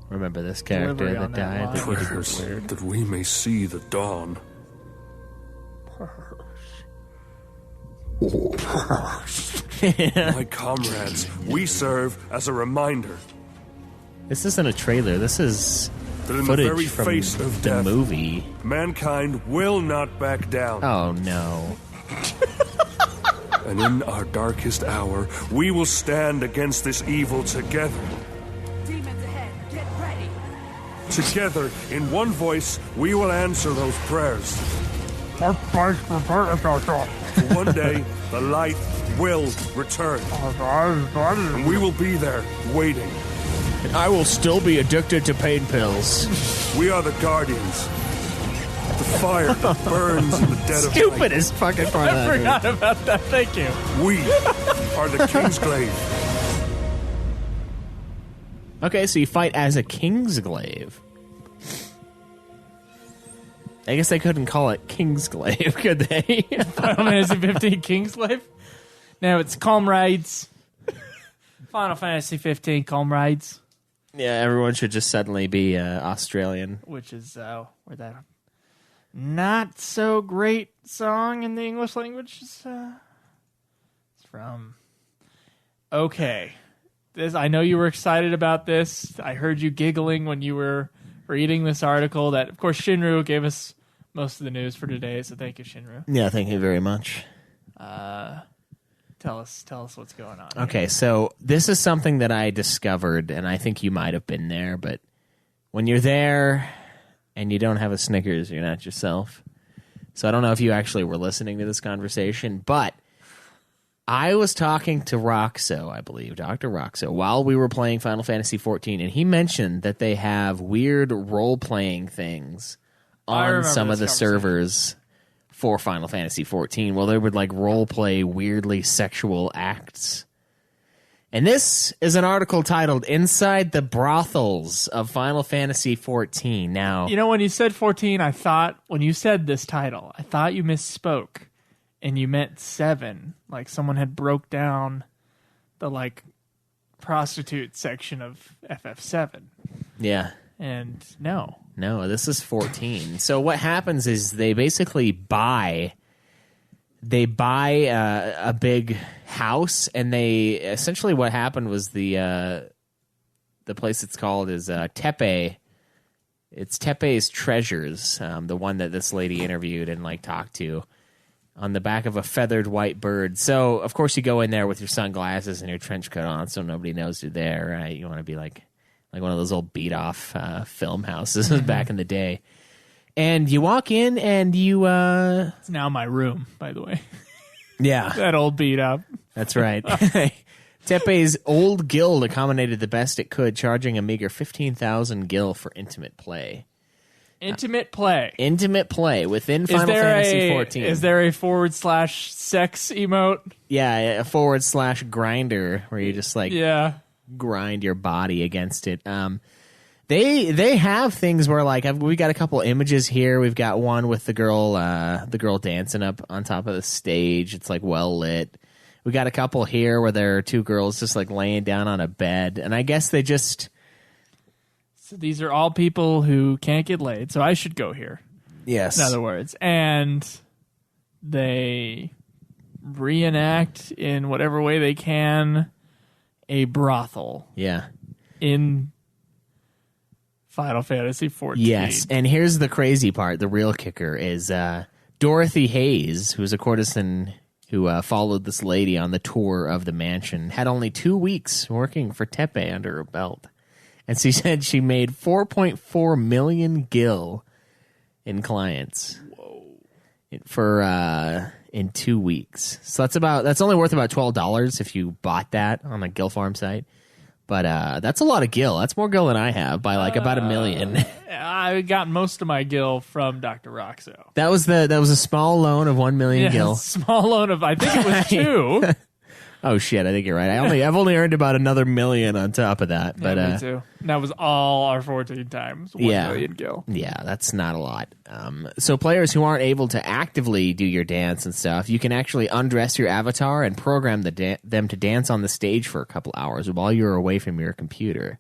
S1: Remember this character
S2: Delivery
S1: that
S2: on that
S1: died?
S2: line.
S7: Prayers that we may see the dawn. My comrades, we serve as a reminder
S1: This isn't a trailer. This is
S7: that in the
S1: footage
S7: very
S1: from
S7: face of
S1: the
S7: death,
S1: movie.
S7: mankind will not back down.
S1: Oh, no.
S7: And in our darkest hour, we will stand against this evil together.
S6: Demons ahead, get ready.
S7: Together, in one voice, we will answer those prayers. For one day, the light will return. And we will be there, waiting.
S1: And I will still be addicted to pain pills.
S7: We are the guardians. The fire that burns in the dead of night.
S1: Stupidest fucking part of
S2: I
S1: that
S2: forgot about that. Thank you.
S7: We are the Kingsglaive.
S1: Okay, so you fight as a Kingsglaive. I guess they couldn't call it Kingsglaive, could they?
S2: Final Fantasy 15 Kingslave. Now it's Comrades. Final Fantasy 15 Comrades.
S1: Yeah, everyone should just suddenly be Australian.
S2: Which is where that not so great song in the English language is it's from. Okay. I know you were excited about this. I heard you giggling when you were reading this article that, of course, Shinru gave us most of the news for today, so thank you, Shinru.
S1: Yeah, thank you very much.
S2: Tell us what's going on.
S1: Okay, so this is something that I discovered, and I think you might have been there, but when you're there and you don't have a Snickers, you're not yourself. So I don't know if you actually were listening to this conversation, but I was talking to Roxo, I believe, Dr. Roxo, while we were playing Final Fantasy XIV, and he mentioned that they have weird role-playing things on some of the servers for Final Fantasy XIV. Well, they would like role-play weirdly sexual acts. And this is an article titled Inside the Brothels of Final Fantasy XIV. Now,
S2: You know, when you said 14, when you said this title, I thought you misspoke and you meant 7. Like someone had broke down the like prostitute section of FF7.
S1: yeah.
S2: And no.
S1: No, this is 14. So what happens is they basically buy a big house, and they essentially what happened was the place it's called is Tepe. It's Tepe's Treasures, the one that this lady interviewed and like talked to, on the back of a feathered white bird. So of course you go in there with your sunglasses and your trench coat on, so nobody knows you're there. Right? You want to be like one of those old beat off film houses back in the day. And you walk in and you...
S2: It's now my room, by the way.
S1: Yeah.
S2: That old beat up.
S1: That's right. Tepe's old guild accommodated the best it could, charging a meager 15,000 gil for intimate play.
S2: Intimate play.
S1: Intimate play within Final Fantasy XIV.
S2: Is there a /sex emote?
S1: Yeah, a / grinder where you just like grind your body against it. They have things where like we got a couple images here. We've got one with the girl dancing up on top of the stage. It's like well lit. We got a couple here where there are two girls just like laying down on a bed, and I guess they just.
S2: So these are all people who can't get laid. So I should go here.
S1: Yes.
S2: In other words, and they reenact in whatever way they can a brothel.
S1: Yeah.
S2: In Final Fantasy XIV.
S1: Yes, and here's the crazy part. The real kicker is Dorothy Hayes, who's a courtesan who followed this lady on the tour of the mansion, had only 2 weeks working for Tepe under her belt. And she said she made 4.4 million gil in clients. Whoa. In 2 weeks. So that's only worth about $12 if you bought that on a gil farm site. But that's a lot of gil. That's more gil than I have by like about $1 million.
S2: I got most of my gil from Dr. Roxo.
S1: That was a small loan of 1 million gil.
S2: Small loan of I think it was 2.
S1: Oh shit! I think you're right. I've only earned about another $1 million on top of that. But
S2: me too. And that was all our 14 times 1 million gil.
S1: Yeah, that's not a lot. So players who aren't able to actively do your dance and stuff, you can actually undress your avatar and program them to dance on the stage for a couple hours while you're away from your computer.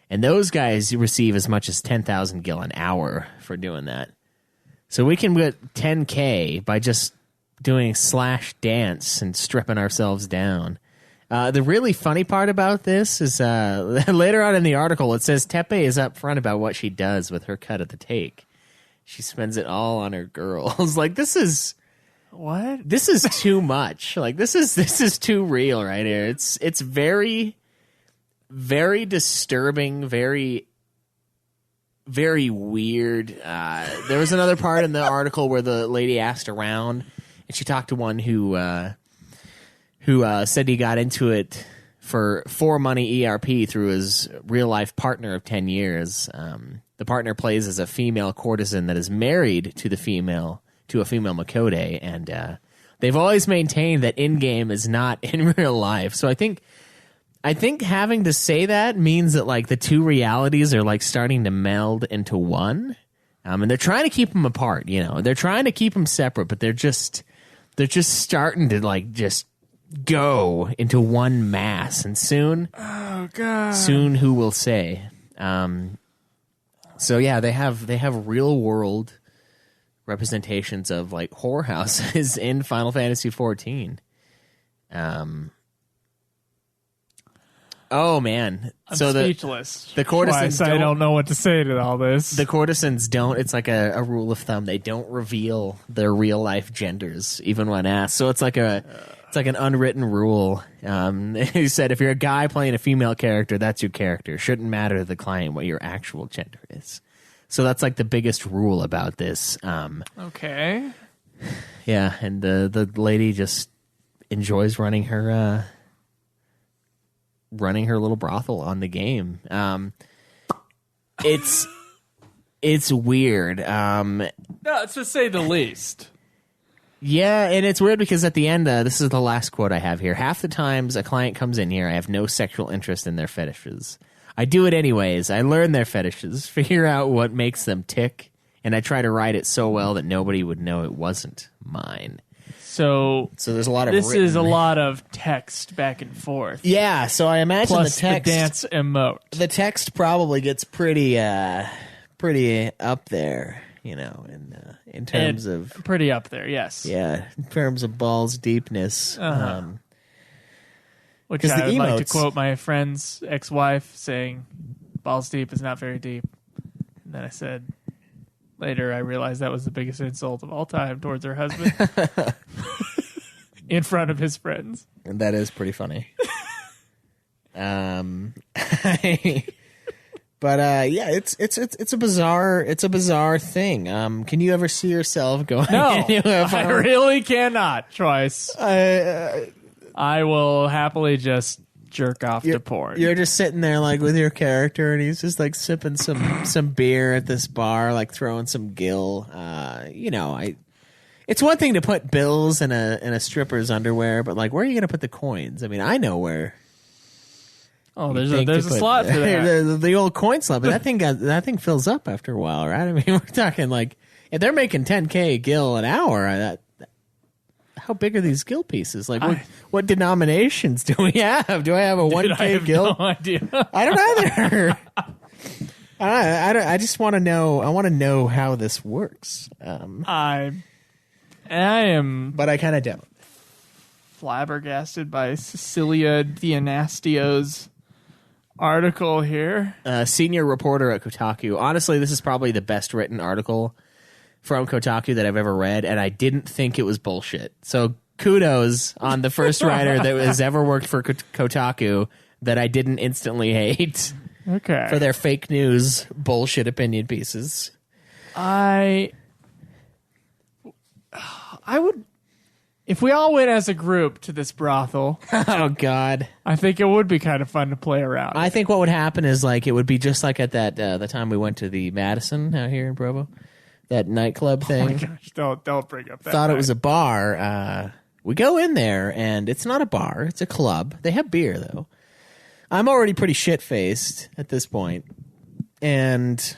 S1: And those guys receive as much as 10,000 gil an hour for doing that. So we can get 10K by just doing /dance and stripping ourselves down. The really funny part about this is later on in the article, it says Tepe is upfront about what she does with her cut of the take. She spends it all on her girls. Like, this is...
S2: What?
S1: This is too much. Like, this is too real right here. It's very, very disturbing, very... very weird. There was another part in the article where the lady asked around, and she talked to one who said he got into it for money ERP through his real life partner of 10 years. The partner plays as a female courtesan that is married to a female Makode, and they've always maintained that in game is not in real life. So I think having to say that means that like the two realities are like starting to meld into one. And they're trying to keep them apart, you know. They're trying to keep them separate, but they're just starting to like just go into one mass, and soon,
S2: oh god,
S1: soon who will say? So yeah, they have real world representations of like whorehouses in Final Fantasy XIV. Oh man!
S2: I'm speechless.
S1: The courtesans.
S2: I don't know what to say to all this.
S1: The courtesans don't. It's like a rule of thumb. They don't reveal their real life genders even when asked. So it's like an unwritten rule. He said if you're a guy playing a female character, that's your character. Shouldn't matter to the client what your actual gender is. So that's like the biggest rule about this.
S2: Okay.
S1: Yeah, and the lady just enjoys running her little brothel on the game. It's weird.
S2: No, it's to say the least.
S1: Yeah, and it's weird because at the end, this is the last quote I have here. Half the times a client comes in here, I have no sexual interest in their fetishes. I do it anyways. I learn their fetishes, figure out what makes them tick, and I try to write it so well that nobody would know it wasn't mine.
S2: So
S1: there's a lot of
S2: this
S1: written.
S2: is a lot of text back and forth.
S1: Yeah, so I imagine
S2: Plus
S1: the text,
S2: dance emote.
S1: the text probably gets pretty up there, in terms of
S2: pretty up there, yes.
S1: yeah, in terms of balls deepness.
S2: Which
S1: 'cause
S2: I
S1: the
S2: would like to
S1: emotes-
S2: quote my friend's ex-wife saying, "Balls deep is not very deep." And then I said, later I realized that was the biggest insult of all time towards her husband in front of his friends.
S1: And that is pretty funny. But yeah, it's a bizarre thing. Can you ever see yourself going?
S2: No,
S1: into a
S2: I
S1: final-
S2: really cannot, Troyce. I will happily just jerk off to porn.
S1: You're just sitting there like with your character, and he's just like sipping some beer at this bar, like throwing some gill. It's one thing to put bills in a stripper's underwear, but like, where are you going to put the coins? I mean, I know where.
S2: Oh, there's a slot for that.
S1: the old coin slot, but that thing fills up after a while, right? I mean, we're talking like if they're making $10K gill an hour. How big are these gill pieces? Like, what denominations do we have? Do I have a 1K
S2: I have
S1: gill?
S2: no idea.
S1: I don't either. I just want to know. I want to know how this works.
S2: I am
S1: But I kind of don't.
S2: flabbergasted by Cecilia Dianastio's article here.
S1: Senior reporter at Kotaku. Honestly, this is probably the best written article from Kotaku that I've ever read, and I didn't think it was bullshit. So kudos on the first writer that has ever worked for Kotaku that I didn't instantly hate
S2: Okay.
S1: for their fake news bullshit opinion pieces.
S2: I would, if we all went as a group to this brothel,
S1: Oh, God.
S2: I think it would be kind of fun to play around.
S1: I think what would happen is like it would be just like at that the time we went to the Madison out here in Provo, that nightclub thing.
S2: Oh my gosh, don't bring up that.
S1: Thought it
S2: night.
S1: was a bar. We go in there and it's not a bar; it's a club. They have beer though. I'm already pretty shit faced at this point, and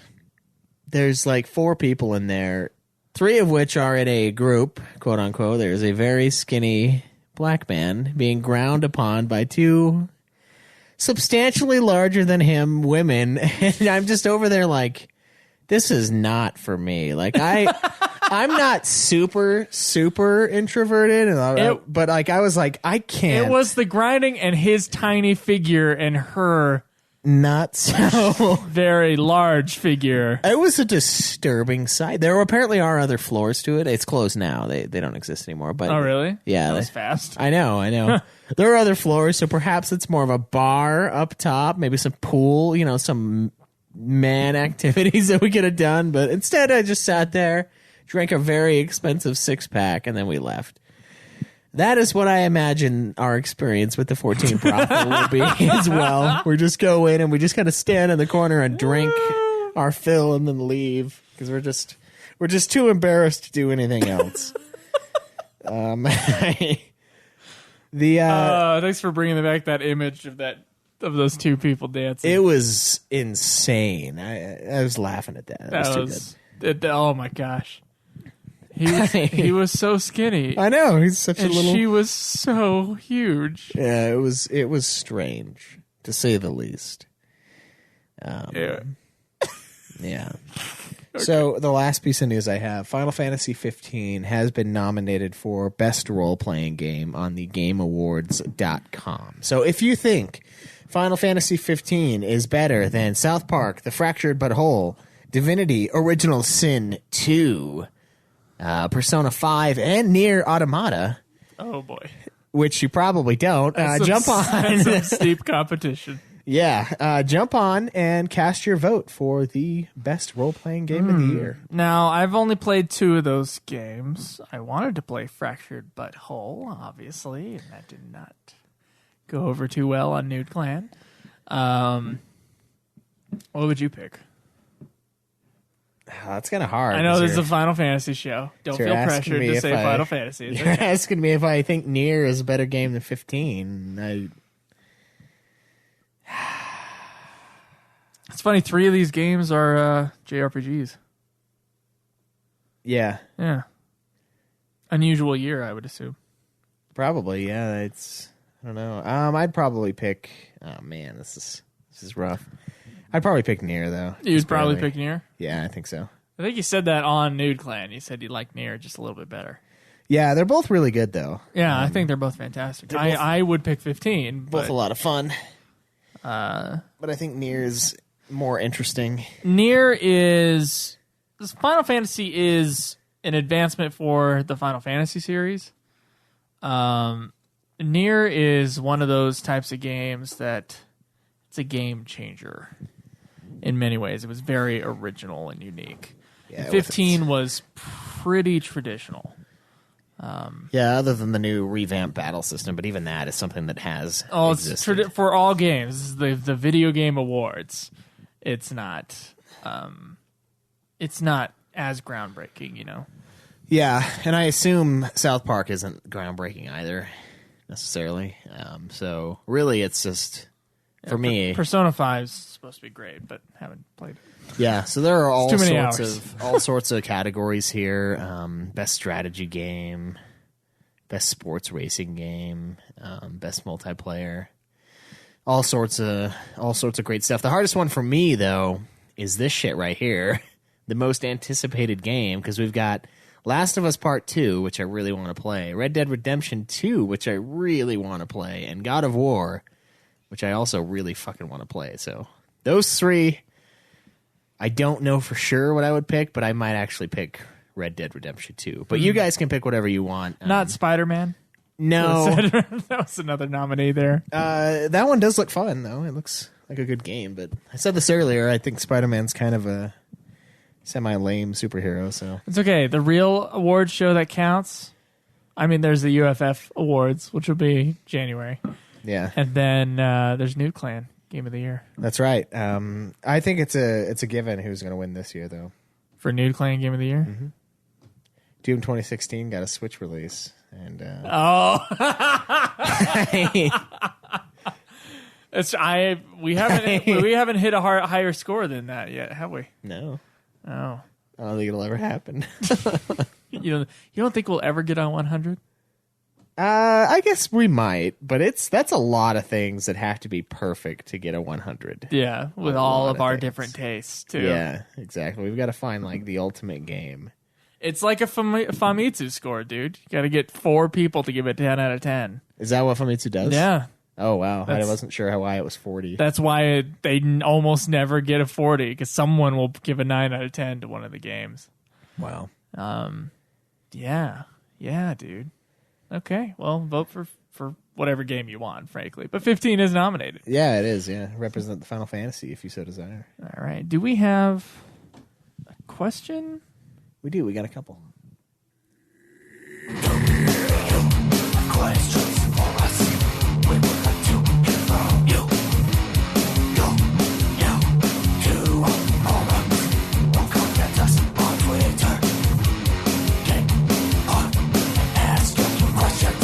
S1: there's like 4 people in there, 3 of which are in a group, quote unquote. There's a very skinny black man being ground upon by 2 substantially larger than him women, and I'm just over there like, this is not for me. Like I'm not super introverted, but like I was like, I can't.
S2: It was the grinding and his tiny figure and her
S1: not so.
S2: very large figure.
S1: It was a disturbing sight. There apparently are other floors to it. It's closed now. They don't exist anymore. But
S2: Oh, really?
S1: Yeah,
S2: That was fast.
S1: I know. There are other floors, so perhaps it's more of a bar up top, maybe some pool, some man activities that we could have done. But instead, I just sat there, drank a very expensive 6-pack, and then we left. That is what I imagine our experience with the 14 brothel will be as well. We just go in and we just kind of stand in the corner and drink our fill and then leave because we're just too embarrassed to do anything else.
S2: Thanks for bringing back that image of those 2 people dancing.
S1: It was insane. I was laughing at that. That was too good.
S2: Oh my gosh. He was so skinny.
S1: I know, he's such
S2: and
S1: a little.
S2: she was so huge.
S1: Yeah, it was strange to say the least.
S2: Yeah.
S1: Yeah. So the last piece of news I have, Final Fantasy XV has been nominated for Best Role-Playing Game on the GameAwards.com. So if you think Final Fantasy XV is better than South Park, The Fractured But Whole, Divinity Original Sin 2, Persona 5, and Nier Automata,
S2: Oh boy.
S1: which you probably don't, jump on.
S2: That's some steep competition.
S1: Yeah, jump on and cast your vote for the best role-playing game of the year.
S2: Now, I've only played 2 of those games. I wanted to play Fractured But Whole, obviously, and that did not go over too well on Nude Clan. What would you pick?
S1: That's kind of hard.
S2: I know this is a Final Fantasy show. Don't feel pressured to say Final Fantasy.
S1: You're asking me if I think Nier is a better game than 15.
S2: It's funny, 3 of these games are JRPGs.
S1: Yeah.
S2: Yeah. Unusual year, I would assume.
S1: Probably, yeah. I don't know. I'd probably pick. Oh man, this is rough. I'd probably pick Nier though.
S2: You'd probably pick Nier.
S1: Yeah, I think so.
S2: I think you said that on Nude Clan. You said you like Nier just a little bit better.
S1: Yeah, they're both really good though.
S2: Yeah, I think they're both fantastic. I would pick 15.
S1: Both a lot of fun. But I think Nier is more interesting.
S2: Nier is Final Fantasy is an advancement for the Final Fantasy series. Nier is one of those types of games that it's a game changer in many ways. It was very original and unique.
S1: Yeah,
S2: 15 was pretty traditional.
S1: Yeah, other than the new revamped battle system, but even that is something that has existed.
S2: It's for all games. The Video Game Awards. It's not as groundbreaking, you know.
S1: Yeah, and I assume South Park isn't groundbreaking either, necessarily. So really, it's just for me.
S2: Persona 5 is supposed to be great, but haven't played it.
S1: Yeah, so there are all
S2: too many
S1: sorts of categories here. Best strategy game, best sports racing game, best multiplayer. All sorts of great stuff. The hardest one for me though is this shit right here, the most anticipated game, because we've got Last of Us Part 2, which I really want to play, Red Dead Redemption 2, which I really want to play, and God of War, which I also really fucking want to play. So those 3, I don't know for sure what I would pick, but I might actually pick Red Dead Redemption 2. But you guys can pick whatever you want.
S2: Not Spider-Man?
S1: No.
S2: That was another nominee there.
S1: That one does look fun, though. It looks like a good game, but I said this earlier, I think Spider-Man's kind of a semi-lame superhero, so...
S2: It's okay. The real award show that counts, I mean, there's the UFF Awards, which will be January.
S1: Yeah.
S2: And then there's Nude Clan Game of the Year.
S1: That's right. I think it's a given who's going to win this year, though.
S2: For Nude Clan Game of the Year?
S1: Mm-hmm. Doom 2016 got a Switch release, and
S2: we haven't hit a higher score than that yet, have we?
S1: No.
S2: Oh,
S1: I don't think it'll ever happen.
S2: you don't think we'll ever get on 100?
S1: I guess we might, but that's a lot of things that have to be perfect to get a 100.
S2: Yeah, with all of our different tastes too.
S1: Yeah, exactly. We've got to find like the ultimate game.
S2: It's like a Famitsu score, dude. You got to get 4 people to give it 10 out of 10.
S1: Is that what Famitsu does?
S2: Yeah.
S1: Oh, wow. I wasn't sure why it was 40.
S2: That's why they almost never get a 40, because someone will give a 9 out of 10 to one of the games.
S1: Wow.
S2: Yeah, dude. Okay, well, vote for whatever game you want, frankly. But 15 is nominated.
S1: Yeah, it is, yeah. Represent the Final Fantasy, if you so desire.
S2: All right. Do we have a question?
S1: We do. We got a couple.
S8: Questions for us. We would like to hear from you. To our forums. Or contact us on Twitter. Get on and ask your questions.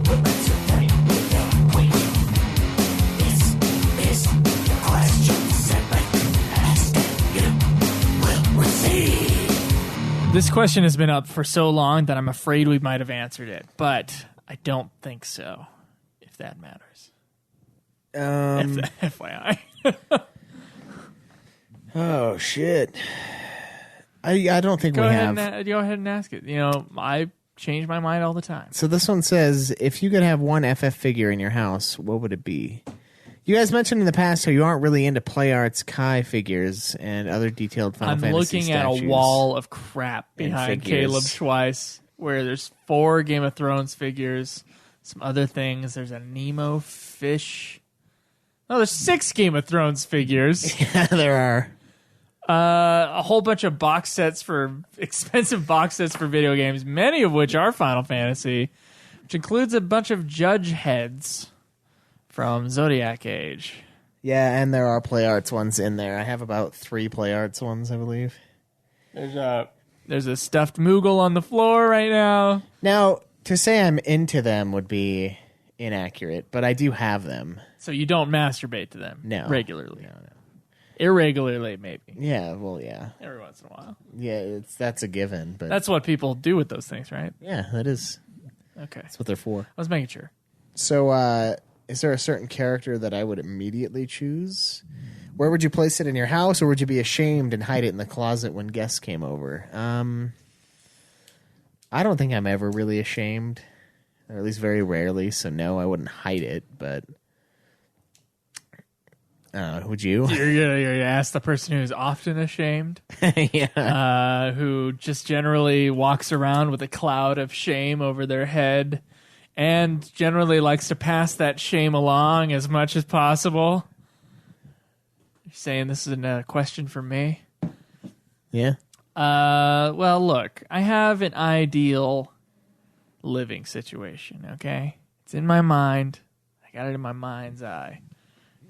S8: We'll entertain with your tweet. This is the question segment. Asking you will receive.
S2: This question has been up for so long that I'm afraid we might have answered it, but I don't think so, if that matters. FYI.
S1: Oh, shit. I don't think we have.
S2: Go ahead and ask it. You know, I change my mind all the time.
S1: So this one says, if you could have one FF figure in your house, what would it be? You guys mentioned in the past how you aren't really into Play Arts Kai figures and other detailed Final Fantasy
S2: looking
S1: statues.
S2: at a wall of crap behind Kaleb Schweiss where there's 4 Game of Thrones figures, some other things. There's a Nemo fish. Oh, there's 6 Game of Thrones figures.
S1: Yeah, there are.
S2: A whole bunch of expensive box sets for video games, many of which are Final Fantasy, which includes a bunch of judge heads from Zodiac Age.
S1: Yeah, and there are Play Arts ones in there. I have about 3 Play Arts ones, I believe.
S2: There's a stuffed Moogle on the floor right now.
S1: Now, to say I'm into them would be inaccurate, but I do have them.
S2: So you don't masturbate to them regularly.
S1: No.
S2: Irregularly, maybe.
S1: Yeah, well, yeah.
S2: Every once in a while.
S1: Yeah, that's a given. But
S2: That's what people do with those things, right?
S1: yeah, that is.
S2: Okay.
S1: That's what they're for.
S2: I was making sure.
S1: So, is there a certain character that I would immediately choose? Where would you place it in your house, or would you be ashamed and hide it in the closet when guests came over? I don't think I'm ever really ashamed, or at least very rarely. So no, I wouldn't hide it. But would you?
S2: You're gonna ask the person who's often ashamed,
S1: Yeah.
S2: who just generally walks around with a cloud of shame over their head, and generally likes to pass that shame along as much as possible. You're saying this is a question for me?
S1: Yeah.
S2: Well, look, I have an ideal living situation, okay? It's in my mind. I got it in my mind's eye.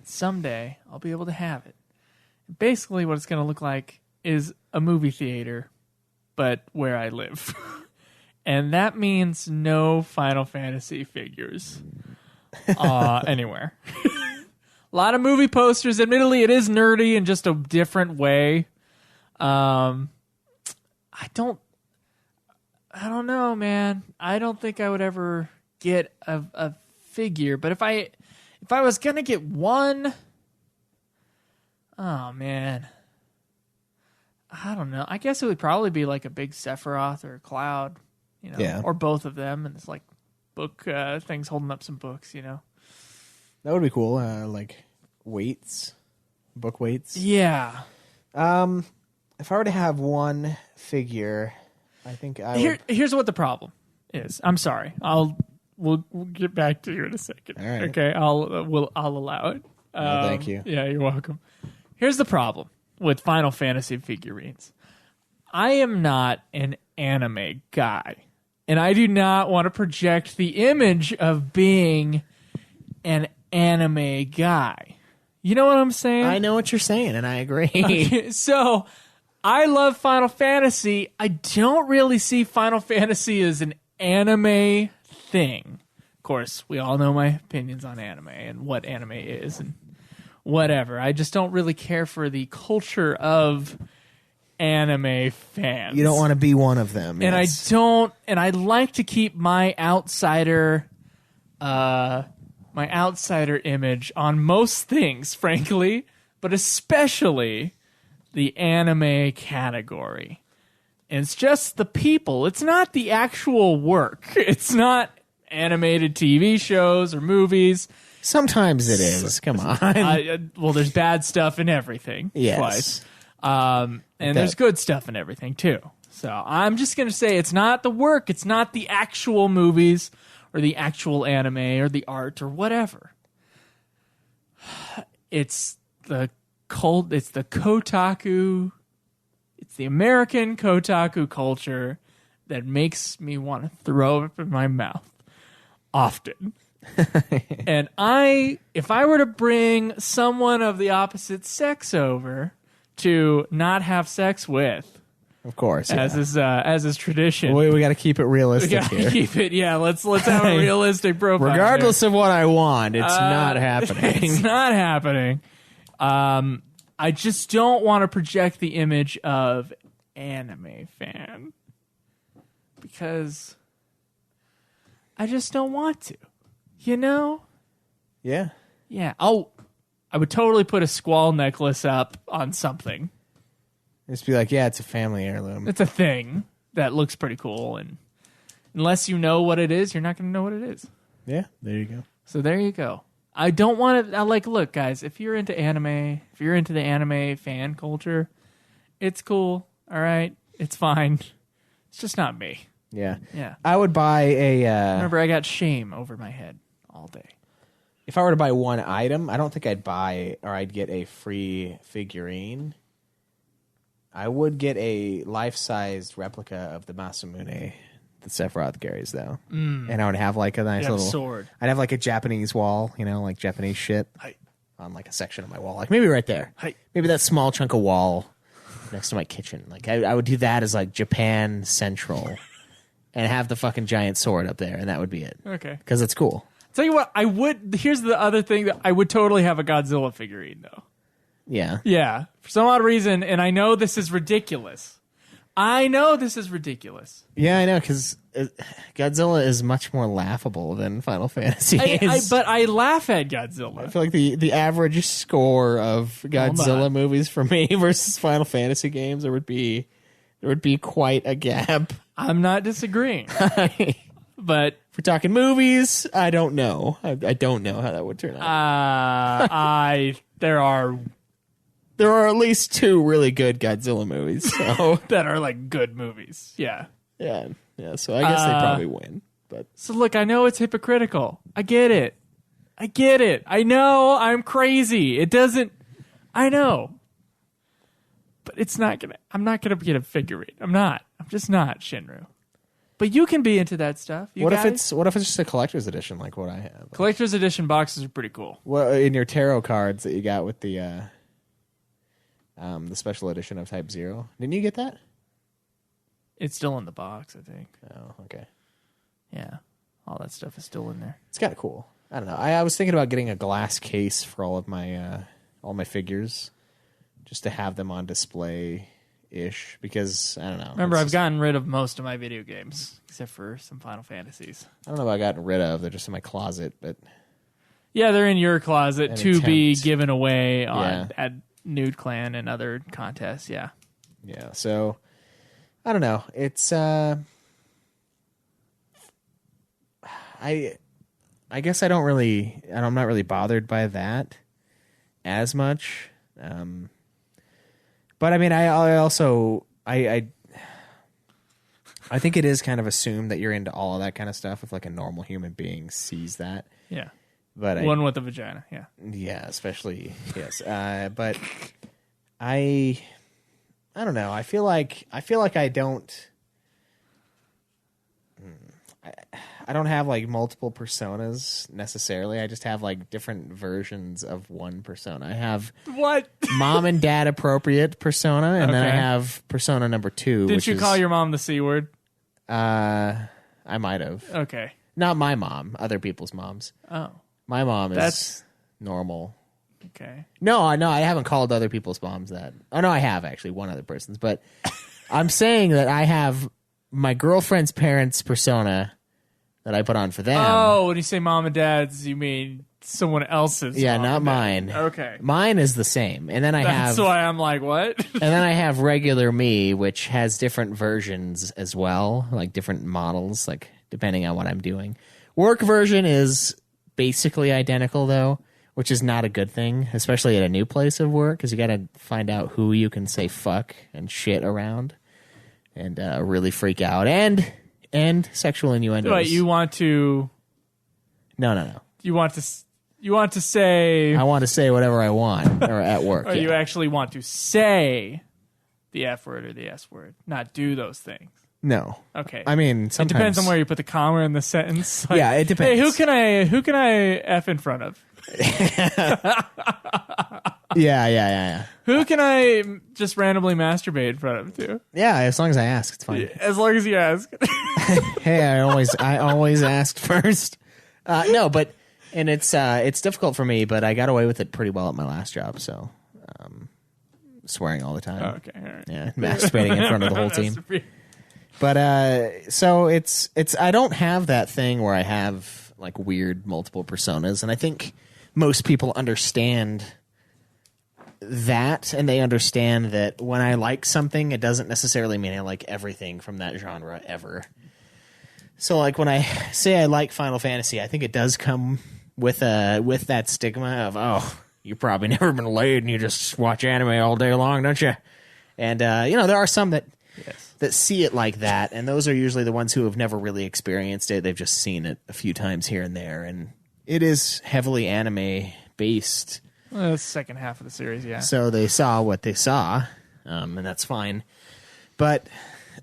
S2: Someday, I'll be able to have it. Basically, what it's going to look like is a movie theater, but where I live. And that means no Final Fantasy figures anywhere. A lot of movie posters. Admittedly, it is nerdy in just a different way. I don't know, man. I don't think I would ever get a figure. But if I was gonna get one, oh man, I don't know. I guess it would probably be like a big Sephiroth or a Cloud, or both of them, and it's like book things holding up some books,
S1: That would be cool. Like weights, book weights.
S2: Yeah.
S1: If I were to have one figure, I think I would.
S2: Here's what the problem is. I'm sorry. We'll get back to you in a second.
S1: All right.
S2: Okay. I'll allow it.
S1: Thank you.
S2: Yeah, you're welcome. Here's the problem with Final Fantasy figurines. I am not an anime guy, and I do not want to project the image of being an anime guy. You know what I'm saying?
S1: I know what you're saying, and I agree.
S2: Okay, so I love Final Fantasy. I don't really see Final Fantasy as an anime thing. Of course, we all know my opinions on anime and what anime is and whatever. I just don't really care for the culture of anime fans.
S1: You don't want to be one of them.
S2: And
S1: yes.
S2: I like to keep my outsider image on most things, frankly, but especially the anime category. And it's just the people. It's not the actual work. It's not animated TV shows or movies.
S1: Sometimes it is. Come on.
S2: Well, there's bad stuff in everything.
S1: Yes.
S2: Twice. And there's good stuff in everything, too. So I'm just going to say it's not the work. It's not the actual movies or the actual anime or the art or whatever. It's the cult. It's the Kotaku. It's the American Kotaku culture that makes me want to throw up in my mouth often. And if I were to bring someone of the opposite sex over to not have sex with,
S1: Of course.
S2: as is tradition.
S1: We got to keep it realistic
S2: We gotta
S1: here.
S2: keep it. Yeah, let's have a realistic profile.
S1: Regardless of what I want, it's not happening.
S2: It's not happening. I just don't want to project the image of anime fan because I just don't want to.
S1: Yeah.
S2: Yeah. Oh, I would totally put a squall necklace up on something.
S1: Just be like, yeah, it's a family heirloom.
S2: It's a thing that looks pretty cool, and unless you know what it is, you're not going to know what it is.
S1: Yeah, there you go.
S2: So there you go. I don't want to. Look, guys, if you're into anime, if you're into the anime fan culture, it's cool. All right, it's fine. It's just not me.
S1: Yeah.
S2: Yeah.
S1: I would buy a...
S2: Remember, I got shame over my head all day.
S1: if I were to buy one item, I don't think I'd get a free figurine. I would get a life-sized replica of the Masamune that Sephiroth carries, though. And I would have like a nice
S2: You have a
S1: little
S2: sword.
S1: I'd have like a Japanese wall, like Japanese shit
S2: Hi.
S1: on like a section of my wall, like maybe right there.
S2: Hi.
S1: Maybe that small chunk of wall next to my kitchen. Like I would do that as like Japan Central, and have the fucking giant sword up there, and that would be it.
S2: Okay.
S1: Because it's cool.
S2: Tell you what, I would. Here's the other thing that I would totally have a Godzilla figurine though.
S1: Yeah.
S2: Yeah, for some odd reason, and I know this is ridiculous. Yeah, I know,
S1: because Godzilla is much more laughable than Final Fantasy is.
S2: But I laugh at Godzilla.
S1: I feel like the average score of Godzilla movies for me versus Final Fantasy games, there would be quite a gap.
S2: I'm not disagreeing, but
S1: if we're talking movies, I don't know. I don't know how that would turn out.
S2: There are
S1: at least 2 really good Godzilla movies. So
S2: that are like good movies. Yeah.
S1: yeah. So I guess they probably win. But
S2: So look, I know it's hypocritical. I get it. I know I'm crazy. It doesn't. I know. But it's not gonna. I'm not gonna get a figurine. I'm not. I'm just not, Shinru. But you can be into that stuff.
S1: What if it's just a collector's edition like what I have?
S2: Collector's edition boxes are pretty cool.
S1: Well, in your tarot cards that you got with the special edition of Type 0. Didn't you get that?
S2: It's still in the box, I think.
S1: Oh, okay.
S2: Yeah. All that stuff is still in there.
S1: It's kind of cool. I don't know. I was thinking about getting a glass case for all my figures, just to have them on display-ish, because, I don't know.
S2: Remember, I've gotten rid of most of my video games, except for some Final Fantasies.
S1: I don't know if I've gotten rid of. They're just in my closet, but...
S2: Yeah, they're in your closet to be
S1: attempt.
S2: given away at Nude Clan and other contests, yeah.
S1: Yeah, so... I don't know. It's, I guess I'm not really bothered by that as much. But I mean, I think it is kind of assumed that you're into all of that kind of stuff if like a normal human being sees that.
S2: Yeah.
S1: But
S2: one with a vagina, yeah.
S1: Yeah, especially, yes. But I don't know. I feel like I don't have like multiple personas necessarily. I just have like different versions of one persona. I have
S2: what
S1: mom and dad appropriate persona, and then I
S2: Okay.
S1: have persona number 2.
S2: Didn't you call your mom the C word?
S1: I might have.
S2: Okay.
S1: Not my mom. Other people's moms.
S2: Oh.
S1: My mom is
S2: That's-
S1: normal.
S2: Okay.
S1: No, I haven't called other people's moms that. Oh, no, I have actually, one other person's. But I'm saying that I have my girlfriend's parents' persona that I put on for them.
S2: Oh, when you say mom and dad's, you mean someone else's?
S1: Yeah,
S2: mom
S1: not
S2: and dad.
S1: mine.
S2: Okay.
S1: Mine is the same. And then
S2: That's why I'm like, what?
S1: and then I have regular me, which has different versions as well, like different models, like depending on what I'm doing. Work version is basically identical, though, which is not a good thing, especially at a new place of work, because you got to find out who you can say fuck and shit around and really freak out. And sexual innuendos.
S2: But you want to...
S1: No.
S2: You want to say...
S1: I want to say whatever I want or at work.
S2: Or
S1: yeah.
S2: you actually want to say the F word or the S word, not do those things.
S1: No.
S2: Okay.
S1: I mean, sometimes...
S2: It depends on where you put the comma in the sentence. Like,
S1: yeah, it depends.
S2: Hey, who can I F in front of?
S1: Yeah.
S2: Who can I just randomly masturbate in front of too?
S1: Yeah, as long as I ask, it's fine.
S2: As long as you ask.
S1: Hey, I always asked first. No, but and it's difficult for me, but I got away with it pretty well at my last job. So, swearing all the time.
S2: Okay, all right.
S1: Yeah, masturbating in front of the whole team. But so it's I don't have that thing where I have like weird multiple personas, and I think most people understand that, and they understand that when I like something, it doesn't necessarily mean I like everything from that genre ever. So like when I say I like Final Fantasy, I think it does come with that stigma of, oh, you've probably never been laid and you just watch anime all day long, don't you? And there are some that see it like that, and those are usually the ones who have never really experienced it. They've just seen it a few times here and there, and it is heavily anime based.
S2: Well, that's the second half of the series, yeah.
S1: So they saw what they saw, and that's fine. But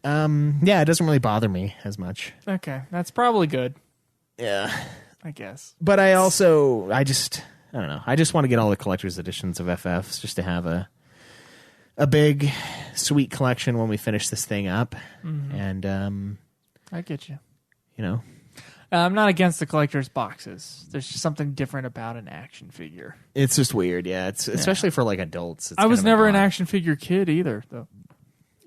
S1: it doesn't really bother me as much.
S2: Okay, that's probably good.
S1: Yeah,
S2: I guess.
S1: But I don't know. I just want to get all the collector's editions of FFs just to have a big sweet collection when we finish this thing up. And
S2: I get you.
S1: you know,
S2: I'm not against the collector's boxes. There's just something different about an action figure.
S1: it's just weird. Yeah, it's especially for like adults. It's
S2: I was
S1: kind of
S2: never an
S1: odd.
S2: action figure kid either, though. I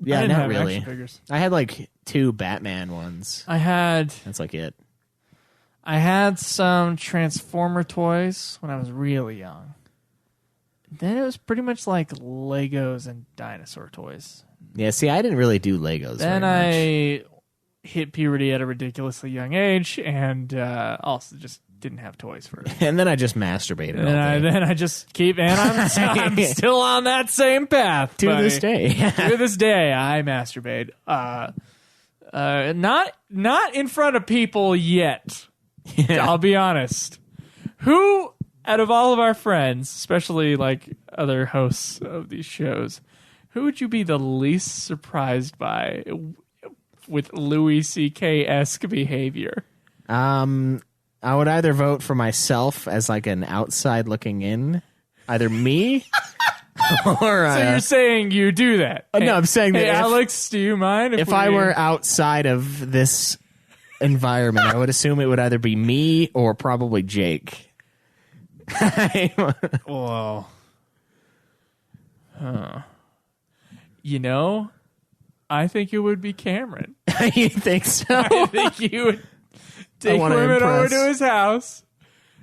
S1: Yeah,
S2: didn't
S1: not
S2: have
S1: really.
S2: action figures.
S1: I had like 2 Batman ones.
S2: I had
S1: That's like it.
S2: some Transformer toys when I was really young. Then it was pretty much like Legos and dinosaur toys.
S1: Yeah, see, I didn't really do Legos.
S2: Then
S1: very much.
S2: I hit puberty at a ridiculously young age, and also just didn't have toys for it.
S1: And then I just masturbated all day.
S2: Then I just keep, and I'm still on that same path
S1: to
S2: buddy.
S1: this day.
S2: To this day, I masturbate. Not in front of people yet.
S1: Yeah.
S2: I'll be honest. Who, out of all of our friends, especially like other hosts of these shows, who would you be the least surprised by with Louis C.K.-esque behavior?
S1: I would either vote for myself as like an outside looking in, either me or.
S2: So you're saying you do that?
S1: No, I'm saying that
S2: Hey,
S1: if-
S2: Alex, do you mind
S1: if I were outside of this environment, I would assume it would either be me or probably Jake.
S2: Whoa. Huh. You know, I think it would be Cameron.
S1: You think so?
S2: I think you would take
S1: wanna
S2: women over
S1: impress.
S2: to his house.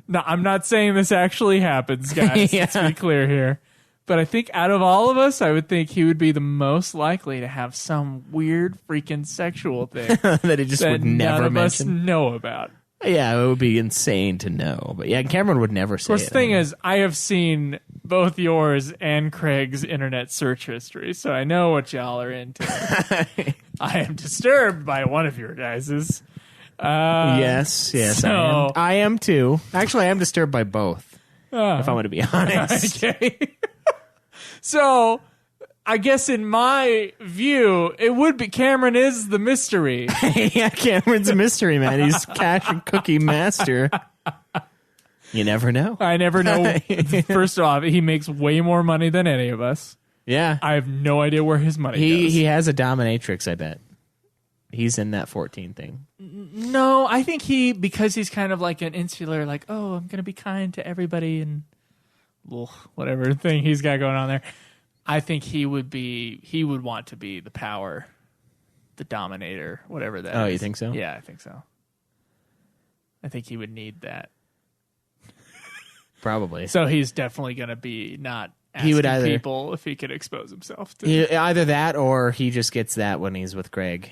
S2: No, I'm not saying this actually happens, guys.
S1: Yeah.
S2: Let's be clear here. But I think out of all of us, I would think he would be the most likely to have some weird freaking sexual thing
S1: that he just
S2: that
S1: would never
S2: none of
S1: mention.
S2: us know about.
S1: Yeah, it would be insane to know. But yeah, Cameron would never say
S2: Of course,
S1: it.
S2: the thing is, I have seen both yours and Craig's internet search history, so I know what y'all are into. I am disturbed by one of your guys's.
S1: Yes,
S2: so-
S1: I am too. Actually, I am disturbed by both, if I want to be honest.
S2: Okay. So, I guess in my view, it would be Cameron is the mystery.
S1: Yeah, Cameron's a mystery man. He's cash and cookie master. You never know.
S2: I never know. First off, he makes way more money than any of us.
S1: Yeah,
S2: I have no idea where his money goes.
S1: he has a dominatrix. I bet he's in that 14 thing.
S2: No, I think because he's kind of like an insular, like, oh, I'm going to be kind to everybody and whatever thing he's got going on there. I think he would want to be the power, the dominator, whatever that is.
S1: Oh, you think so?
S2: Yeah, I think so. I think he would need that.
S1: Probably.
S2: So he's definitely going to be not asking
S1: He would either-
S2: people if he could expose himself to.
S1: Either that or he just gets that when he's with Craig.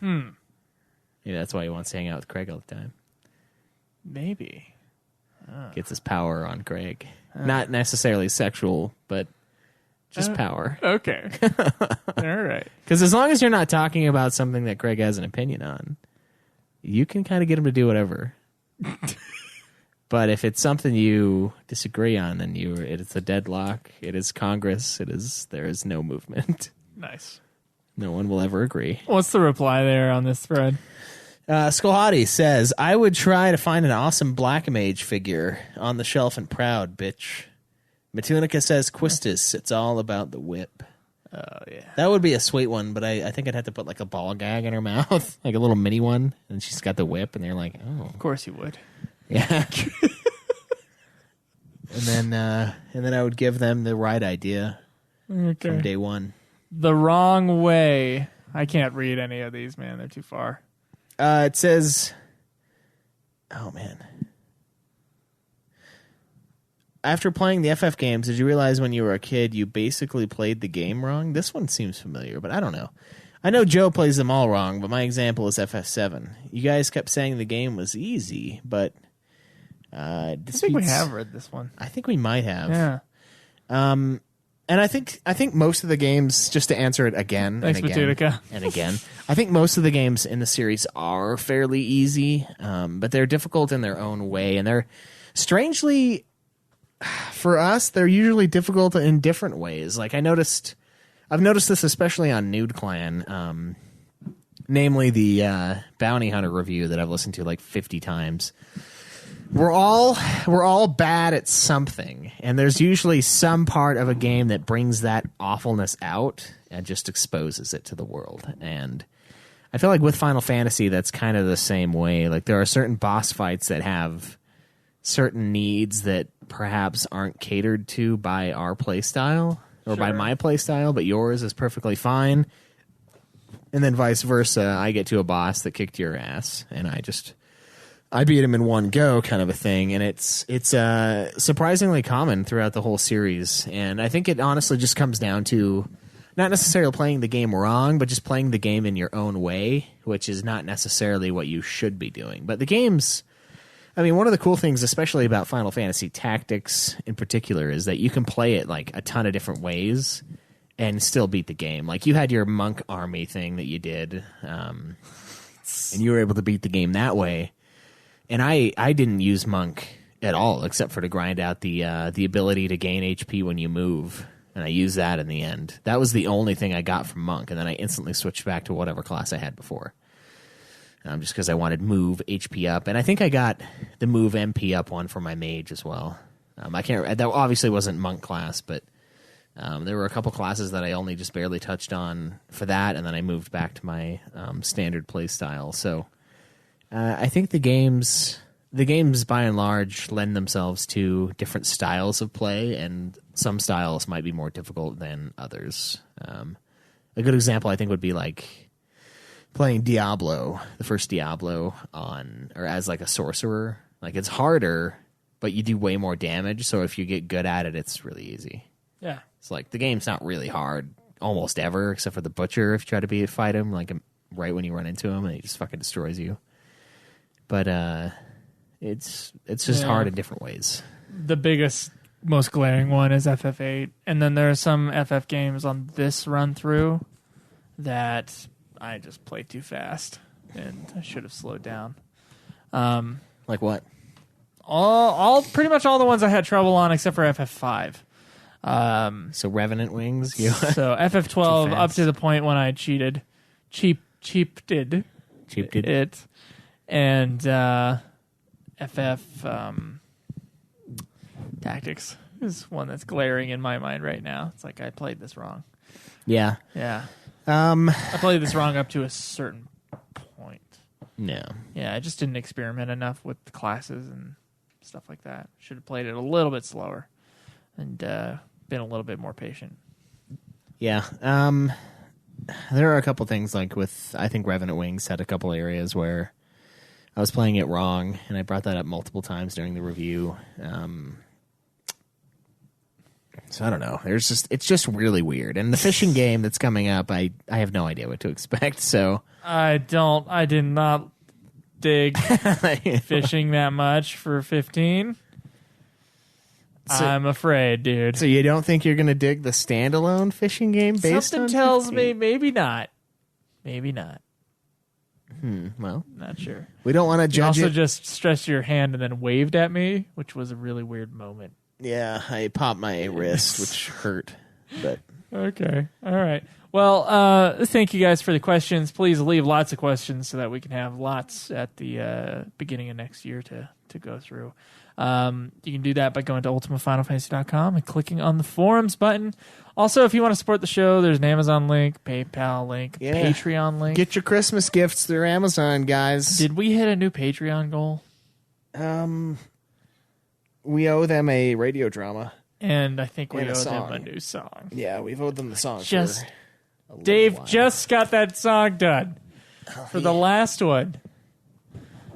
S1: Yeah, that's why he wants to hang out with Craig all the time.
S2: Maybe.
S1: Gets his power on Craig. Not necessarily sexual, but just power.
S2: Okay. All right.
S1: Because as long as you're not talking about something that Craig has an opinion on, you can kind of get him to do whatever. But if it's something you disagree on, then it's a deadlock. It is Congress. There is no movement.
S2: Nice.
S1: No one will ever agree.
S2: What's the reply there on this thread?
S1: Skolhati says, I would try to find an awesome Black Mage figure on the shelf and proud, bitch. Matunica says, Quistis, it's all about the whip.
S2: Oh, yeah.
S1: That would be a sweet one, but I think I'd have to put like a ball gag in her mouth, like a little mini one, and she's got the whip, and they're like, oh.
S2: Of course you would.
S1: Yeah. and then I would give them the right idea from day one.
S2: The wrong way. I can't read any of these, man. They're too far.
S1: It says, oh man. After playing the FF games, did you realize when you were a kid you basically played the game wrong? This one seems familiar, but I don't know. I know Joe plays them all wrong, but my example is FF7. You guys kept saying the game was easy, but
S2: I think we have read this one.
S1: I think we might have.
S2: Yeah.
S1: And I think most of the games, just to answer it again
S2: Thanks,
S1: and again
S2: Matunica.
S1: and again, I think most of the games in the series are fairly easy, but they're difficult in their own way, and they're strangely, for us, they're usually difficult in different ways. Like I've noticed this especially on Nude Clan, namely the Bounty Hunter review that I've listened to like 50 times. we're all bad at something, and there's usually some part of a game that brings that awfulness out and just exposes it to the world. And I feel like with Final Fantasy, that's kind of the same way. Like, there are certain boss fights that have certain needs that perhaps aren't catered to by our playstyle or by my playstyle, but yours is perfectly fine. And then vice versa, I get to a boss that kicked your ass, and I beat him in one go, kind of a thing. And it's surprisingly common throughout the whole series. And I think it honestly just comes down to not necessarily playing the game wrong, but just playing the game in your own way, which is not necessarily what you should be doing. But the games, I mean, one of the cool things, especially about Final Fantasy Tactics in particular, is that you can play it like a ton of different ways and still beat the game. Like, you had your monk army thing that you did, and you were able to beat the game that way. And I didn't use monk at all, except for to grind out the ability to gain HP when you move. And I used that in the end. That was the only thing I got from monk, and then I instantly switched back to whatever class I had before. Just because I wanted move HP up, and I think I got the move MP up one for my mage as well. I can't. That obviously wasn't monk class, but there were a couple classes that I only just barely touched on for that, and then I moved back to my standard play style. So I think the games by and large lend themselves to different styles of play, and some styles might be more difficult than others. A good example, I think, would be like playing Diablo, the first Diablo as like a sorcerer. Like, it's harder, but you do way more damage. So if you get good at it, it's really easy.
S2: Yeah.
S1: It's like the game's not really hard almost ever, except for the butcher. If you try to fight him, like right when you run into him, and he just fucking destroys you. But it's just hard in different ways.
S2: The biggest, most glaring one is FF8, and then there are some FF games on this run through that I just played too fast, and I should have slowed down.
S1: Like what?
S2: All pretty much all the ones I had trouble on, except for FF5.
S1: So Revenant Wings.
S2: So FF12 up to the point when I cheated it, and FF Tactics is one that's glaring in my mind right now. It's like I played this wrong.
S1: Yeah.
S2: I played this wrong up to a certain point.
S1: No.
S2: Yeah, I just didn't experiment enough with the classes and stuff like that. Should have played it a little bit slower and been a little bit more patient.
S1: Yeah. There are a couple things, like with, I think Revenant Wings had a couple areas where I was playing it wrong, and I brought that up multiple times during the review. So I don't know. It's just really weird. And the fishing game that's coming up, I have no idea what to expect. So
S2: I did not dig fishing that much for 15. I'm afraid, dude.
S1: So you don't think you're going to dig the standalone fishing game based
S2: Something
S1: on
S2: tells
S1: 15?
S2: me maybe not. Maybe not.
S1: Well,
S2: Not sure.
S1: we don't want to
S2: You
S1: judge
S2: also
S1: it.
S2: just stretched your hand and then waved at me, which was a really weird moment.
S1: Yeah, I popped my wrist, which hurt. But
S2: Okay. All right. Well, thank you guys for the questions. Please leave lots of questions so that we can have lots at the beginning of next year to go through. You can do that by going to ultimafinalfantasy.com and clicking on the forums button. Also, if you want to support the show, there's an Amazon link, PayPal link, Patreon link.
S1: Get your Christmas gifts through Amazon, guys.
S2: Did we hit a new Patreon goal?
S1: We owe them a radio drama.
S2: And I think we
S1: And a
S2: owe them
S1: song.
S2: a new song.
S1: Yeah, we've owed them the song.
S2: Just
S1: for a little
S2: Dave
S1: while.
S2: just got that song done for the last one.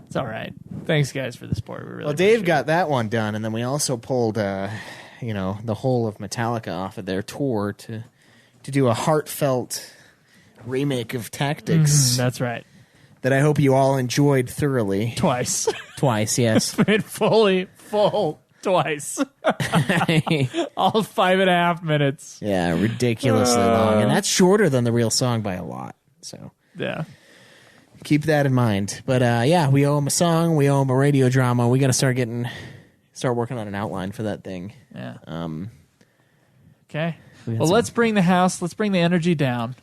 S2: It's all right. Thanks, guys, for the support. We really
S1: Well, Dave
S2: appreciate
S1: got that one done, and then we also pulled, the whole of Metallica off of their tour to do a heartfelt remake of Tactics
S2: it. That's right.
S1: that I hope you all enjoyed thoroughly.
S2: Twice.
S1: Twice, yes.
S2: Been full twice. All 5.5 minutes.
S1: Yeah, ridiculously long, and that's shorter than the real song by a lot. So
S2: Yeah.
S1: keep that in mind. But we owe him a song. We owe him a radio drama. We got to start working on an outline for that thing.
S2: Yeah.
S1: we
S2: Okay.
S1: had
S2: Well,
S1: some-
S2: let's bring the energy down.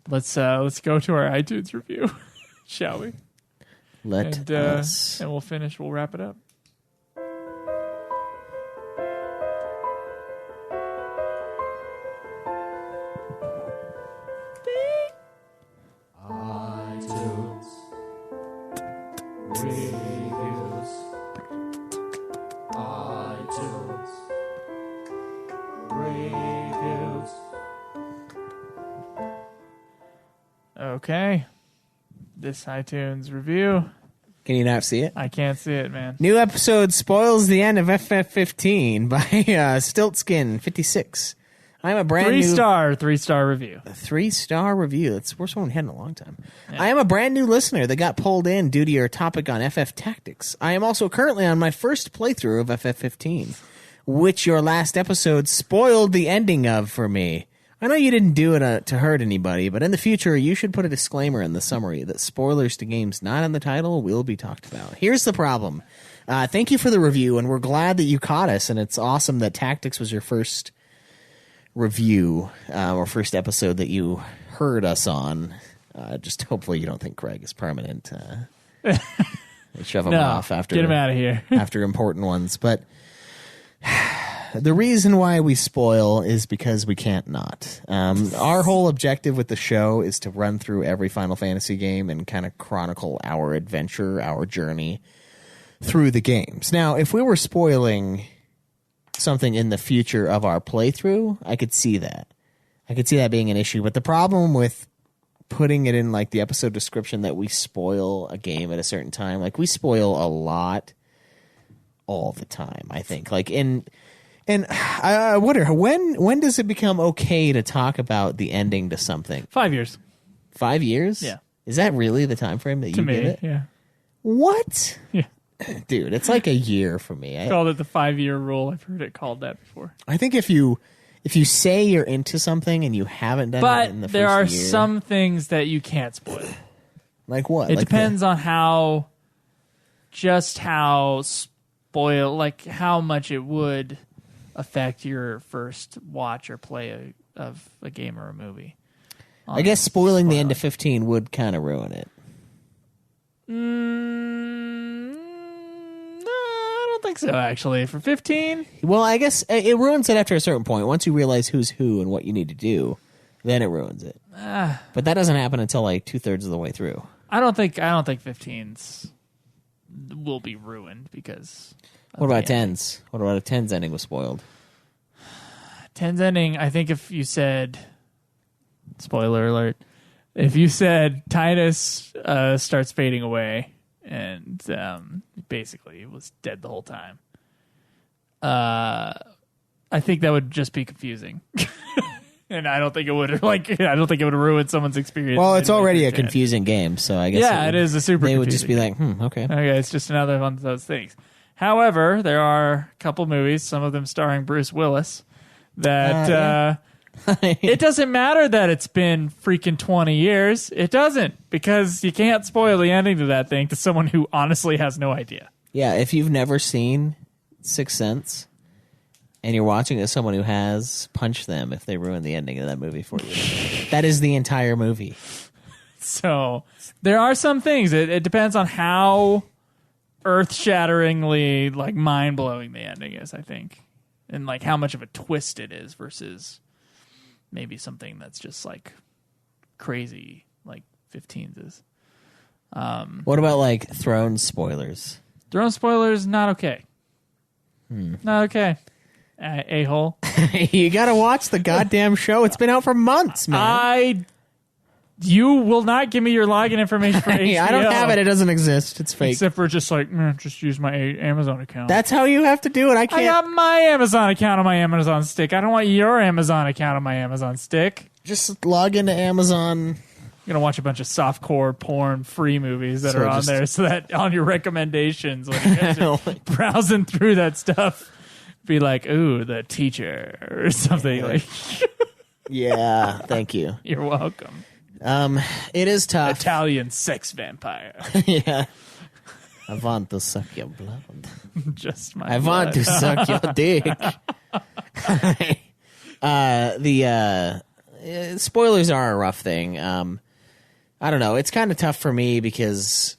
S2: Let's go to our iTunes review, shall we?
S1: Let
S2: And
S1: us.
S2: and we'll finish. We'll wrap it up. Okay. This iTunes review.
S1: Can you not see it?
S2: I can't see it, man.
S1: New episode spoils the end of FF15 by Stiltskin56. I'm a brand new
S2: 3-star review.
S1: A 3-star review. That's the worst one we had in a long time. Yeah. I am a brand new listener that got pulled in due to your topic on FF Tactics. I am also currently on my first playthrough of FF15, which your last episode spoiled the ending of for me. I know you didn't do it to hurt anybody, but in the future, you should put a disclaimer in the summary that spoilers to games not in the title will be talked about. Here's the problem. Thank you for the review, and we're glad that you caught us, and it's awesome that Tactics was your first review or first episode that you heard us on. Just hopefully you don't think Craig is permanent. Shove him off after
S2: get him out of here
S1: after important ones. But the reason why we spoil is because we can't not. Our whole objective with the show is to run through every Final Fantasy game and kind of chronicle our adventure, our journey through the games. Now, if we were spoiling something in the future of our playthrough, I could see that. I could see that being an issue. But the problem with putting it in like the episode description that we spoil a game at a certain time, like we spoil a lot all the time, I think. Like and I wonder when does it become okay to talk about the ending to something?
S2: 5 years.
S1: 5 years?
S2: Yeah.
S1: Is that really the time frame that you give it?
S2: Yeah.
S1: What?
S2: Yeah.
S1: Dude, it's like a year for me.
S2: I called it the 5-year rule. I've heard it called that before.
S1: I think if you say you're into something and you haven't done it in the first year.
S2: But there are some things that you can't spoil.
S1: Like what?
S2: It
S1: like
S2: depends on how how much it would affect your first watch or play of a game or a movie.
S1: I guess spoiling the end of 15 would kind of ruin it.
S2: No, I don't think so, actually. For 15?
S1: Well, I guess it ruins it after a certain point. Once you realize who's who and what you need to do, then it ruins it. But that doesn't happen until like 2/3 of the way through.
S2: I don't think 15's will be ruined because...
S1: What about 10's? What about a 10's ending was spoiled?
S2: 10's ending, I think if you said... Spoiler alert. If you said Titus starts fading away and basically was dead the whole time, I think that would just be confusing. And I don't think it would ruin someone's experience.
S1: Well, it's already a confusing game, so I guess
S2: it is a super.
S1: They would just be like, okay,
S2: it's just another one of those things. However, there are a couple movies, some of them starring Bruce Willis, that it doesn't matter that it's been freaking 20 years. It doesn't, because you can't spoil the ending to that thing to someone who honestly has no idea.
S1: Yeah, if you've never seen Sixth Sense and you're watching it as someone who has, punch them if they ruin the ending of that movie for you. That is the entire movie.
S2: So there are some things. It depends on how earth-shatteringly, like, mind-blowing the ending is, I think. And, like, how much of a twist it is versus maybe something that's just, like, crazy, like 15's is.
S1: What about, like, Throne spoilers?
S2: Throne spoilers, not okay. Not okay. A-hole.
S1: You gotta watch the goddamn show. It's been out for months, man.
S2: You will not give me your login information for HBO.
S1: I don't have it. It doesn't exist. It's fake.
S2: Except for just like, just use my Amazon account.
S1: That's how you have to do it. I can't.
S2: I got my Amazon account on my Amazon stick. I don't want your Amazon account on my Amazon stick.
S1: Just log into Amazon.
S2: I'm going to watch a bunch of softcore porn free movies that are on there so that on your recommendations, when you guys are browsing through that stuff, be like, ooh, The Teacher or something. Like.
S1: Yeah, thank you.
S2: You're welcome.
S1: It is tough.
S2: Italian sex vampire.
S1: Yeah. I want to suck your blood.
S2: Just my
S1: I want to suck your dick. The spoilers are a rough thing. I don't know. It's kind of tough for me because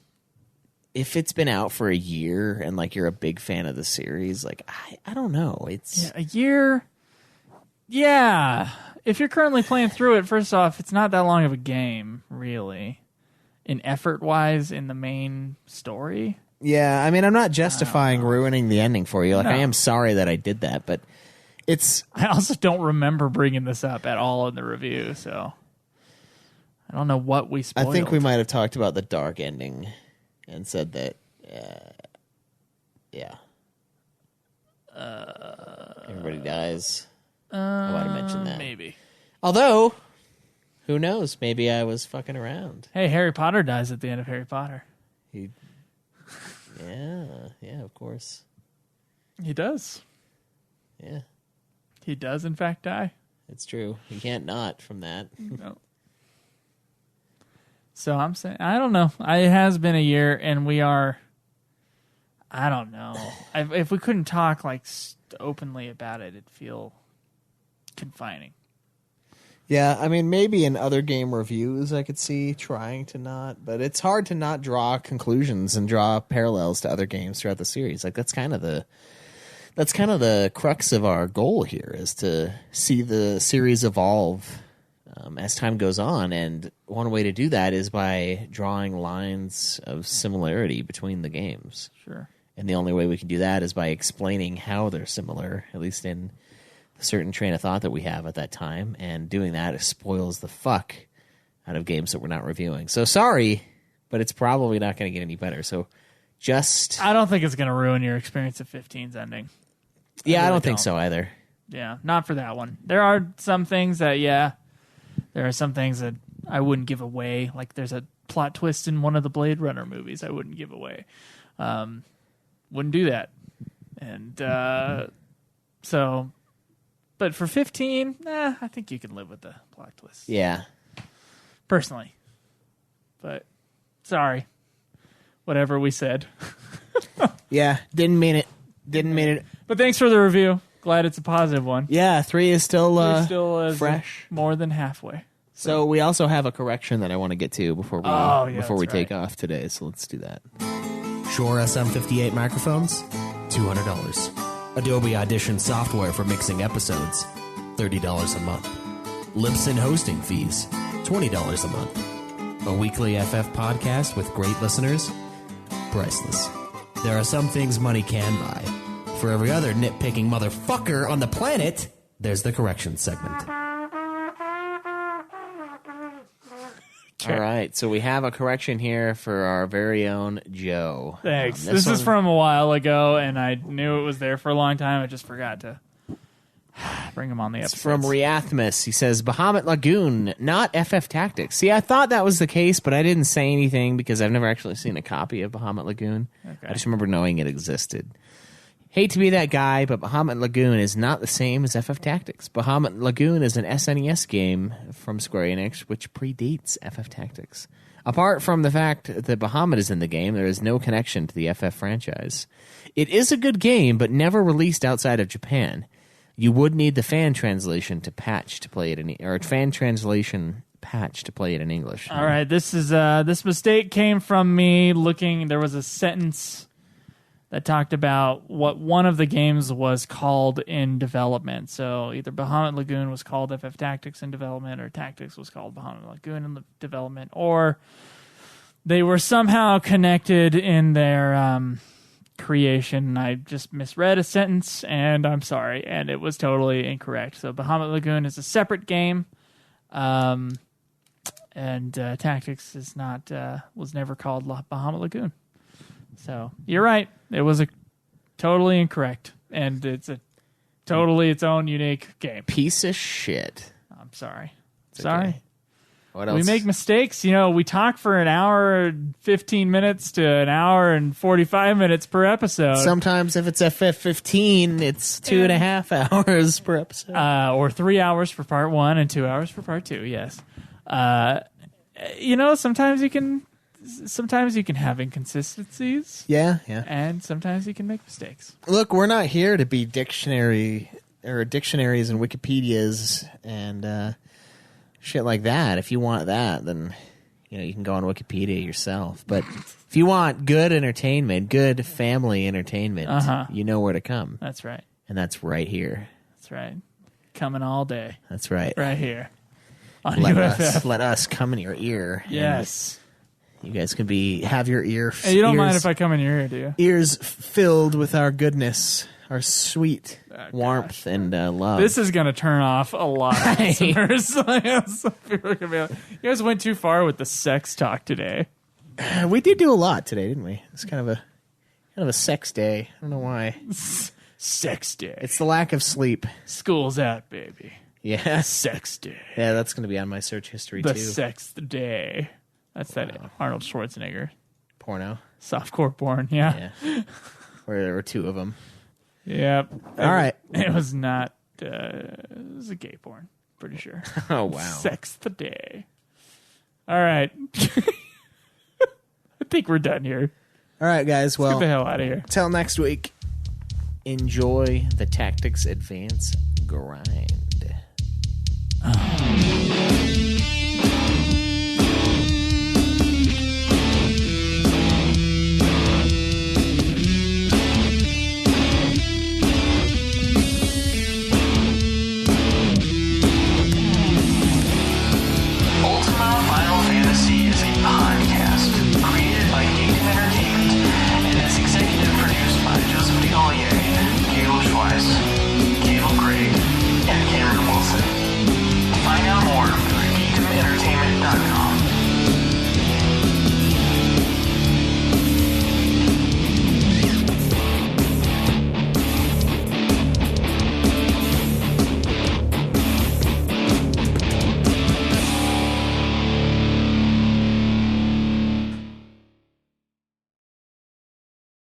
S1: if it's been out for a year and like you're a big fan of the series, like I don't know. It's
S2: a year. Yeah. If you're currently playing through it, first off, it's not that long of a game, really, in effort-wise in the main story.
S1: Yeah, I mean, I'm not justifying ruining the ending for you. Like, I am sorry that I did that, but it's...
S2: I also don't remember bringing this up at all in the review, so... I don't know what we spoiled.
S1: I think we might have talked about the dark ending and said that, everybody dies. I might have mentioned that.
S2: Maybe.
S1: Although, who knows? Maybe I was fucking around.
S2: Hey, Harry Potter dies at the end of Harry Potter.
S1: Yeah, of course.
S2: He does.
S1: Yeah,
S2: He does, in fact, die.
S1: it's true. You can't not from that.
S2: No. So I'm saying, I don't know. It has been a year, and we are. I don't know. If we couldn't talk like openly about it, it'd feel confining.
S1: Yeah, I mean, maybe in other game reviews I could see trying to not, but it's hard to not draw conclusions and draw parallels to other games throughout the series. Like that's kind of the crux of our goal here, is to see the series evolve as time goes on, and one way to do that is by drawing lines of similarity between the games.
S2: Sure.
S1: And the only way we can do that is by explaining how they're similar, at least in a certain train of thought that we have at that time. And doing that spoils the fuck out of games that we're not reviewing. So sorry, but it's probably not going to get any better. So just...
S2: I don't think it's going to ruin your experience of 15's ending.
S1: I don't think so either.
S2: Yeah, not for that one. There are some things that, there are some things that I wouldn't give away. Like there's a plot twist in one of the Blade Runner movies I wouldn't give away. Wouldn't do that. And so, but for 15, I think you can live with the plot twist.
S1: Yeah.
S2: Personally. But sorry. Whatever we said.
S1: Yeah, didn't mean it.
S2: But thanks for the review. Glad it's a positive one.
S1: Yeah, 3 is still,
S2: still
S1: fresh.
S2: More than halfway.
S1: So we also have a correction that I want to get to before we take off today. So let's do that.
S9: Shure SM58 microphones, $200. Adobe Audition software for mixing episodes, $30 a month. Libsyn hosting fees, $20 a month. A weekly FF podcast with great listeners, priceless. There are some things money can buy. For every other nitpicking motherfucker on the planet, there's the correction segment.
S1: All right, so we have a correction here for our very own Joe.
S2: Thanks. This is from a while ago, and I knew it was there for a long time. I just forgot to bring him on the episode.
S1: It's from Riathmus. He says, Bahamut Lagoon, not FF Tactics. See, I thought that was the case, but I didn't say anything because I've never actually seen a copy of Bahamut Lagoon.
S2: Okay.
S1: I just remember knowing it existed. Hate to be that guy, but Bahamut Lagoon is not the same as FF Tactics. Bahamut Lagoon is an SNES game from Square Enix, which predates FF Tactics. Apart from the fact that Bahamut is in the game, there is no connection to the FF franchise. It is a good game, but never released outside of Japan. You would need the fan translation to patch to play it in, or fan translation patch to play it in English.
S2: All right, this is this mistake came from me looking. There was a sentence that talked about what one of the games was called in development. So either Bahamut Lagoon was called FF Tactics in development, or Tactics was called Bahamut Lagoon in development, or they were somehow connected in their creation. I just misread a sentence, and I'm sorry, and it was totally incorrect. So Bahamut Lagoon is a separate game, and Tactics is not was never called Bahamut Lagoon. So you're right. It was a totally incorrect, and it's a totally its own unique game.
S1: Piece of shit.
S2: I'm sorry.
S1: It's
S2: Sorry.
S1: okay. What else?
S2: We make mistakes. You know, we talk for an hour and 15 minutes to an hour and 45 minutes per episode.
S1: Sometimes if it's FF15, it's 2.5 hours per episode.
S2: Or 3 hours for part 1 and 2 hours for part 2, yes. You know, sometimes you can have inconsistencies.
S1: Yeah.
S2: And sometimes you can make mistakes.
S1: Look, we're not here to be dictionaries and Wikipedias and shit like that. If you want that, then you can go on Wikipedia yourself. But if you want good entertainment, good family entertainment, you know where to come.
S2: That's right.
S1: And that's right here.
S2: That's right. Coming all day.
S1: That's right.
S2: Right here. On
S1: Let
S2: UFF.
S1: let us come in your ear.
S2: Yes.
S1: You guys can have your ear.
S2: Hey, you don't mind if I come in your ear, do you?
S1: Ears filled with our goodness, our sweet warmth and love.
S2: This is gonna turn off a lot of listeners. Some people are gonna be like, you guys went too far with the sex talk today.
S1: We did do a lot today, didn't we? It's kind of a sex day. I don't know why.
S2: Sex day.
S1: It's the lack of sleep.
S2: School's out, baby.
S1: Yeah.
S2: Sex day.
S1: Yeah, that's going to be on my search history,
S2: The
S1: too.
S2: sex day. That's that Arnold Schwarzenegger.
S1: Porno.
S2: Softcore porn, yeah.
S1: Where there were two of them.
S2: Yep.
S1: All right.
S2: It was not, it was a gay porn, pretty sure.
S1: Oh, wow.
S2: Sex the day. All right. I think we're done here.
S1: All right, guys. Well,
S2: get the hell out of here.
S1: Till next week. Enjoy the Tactics Advance grind.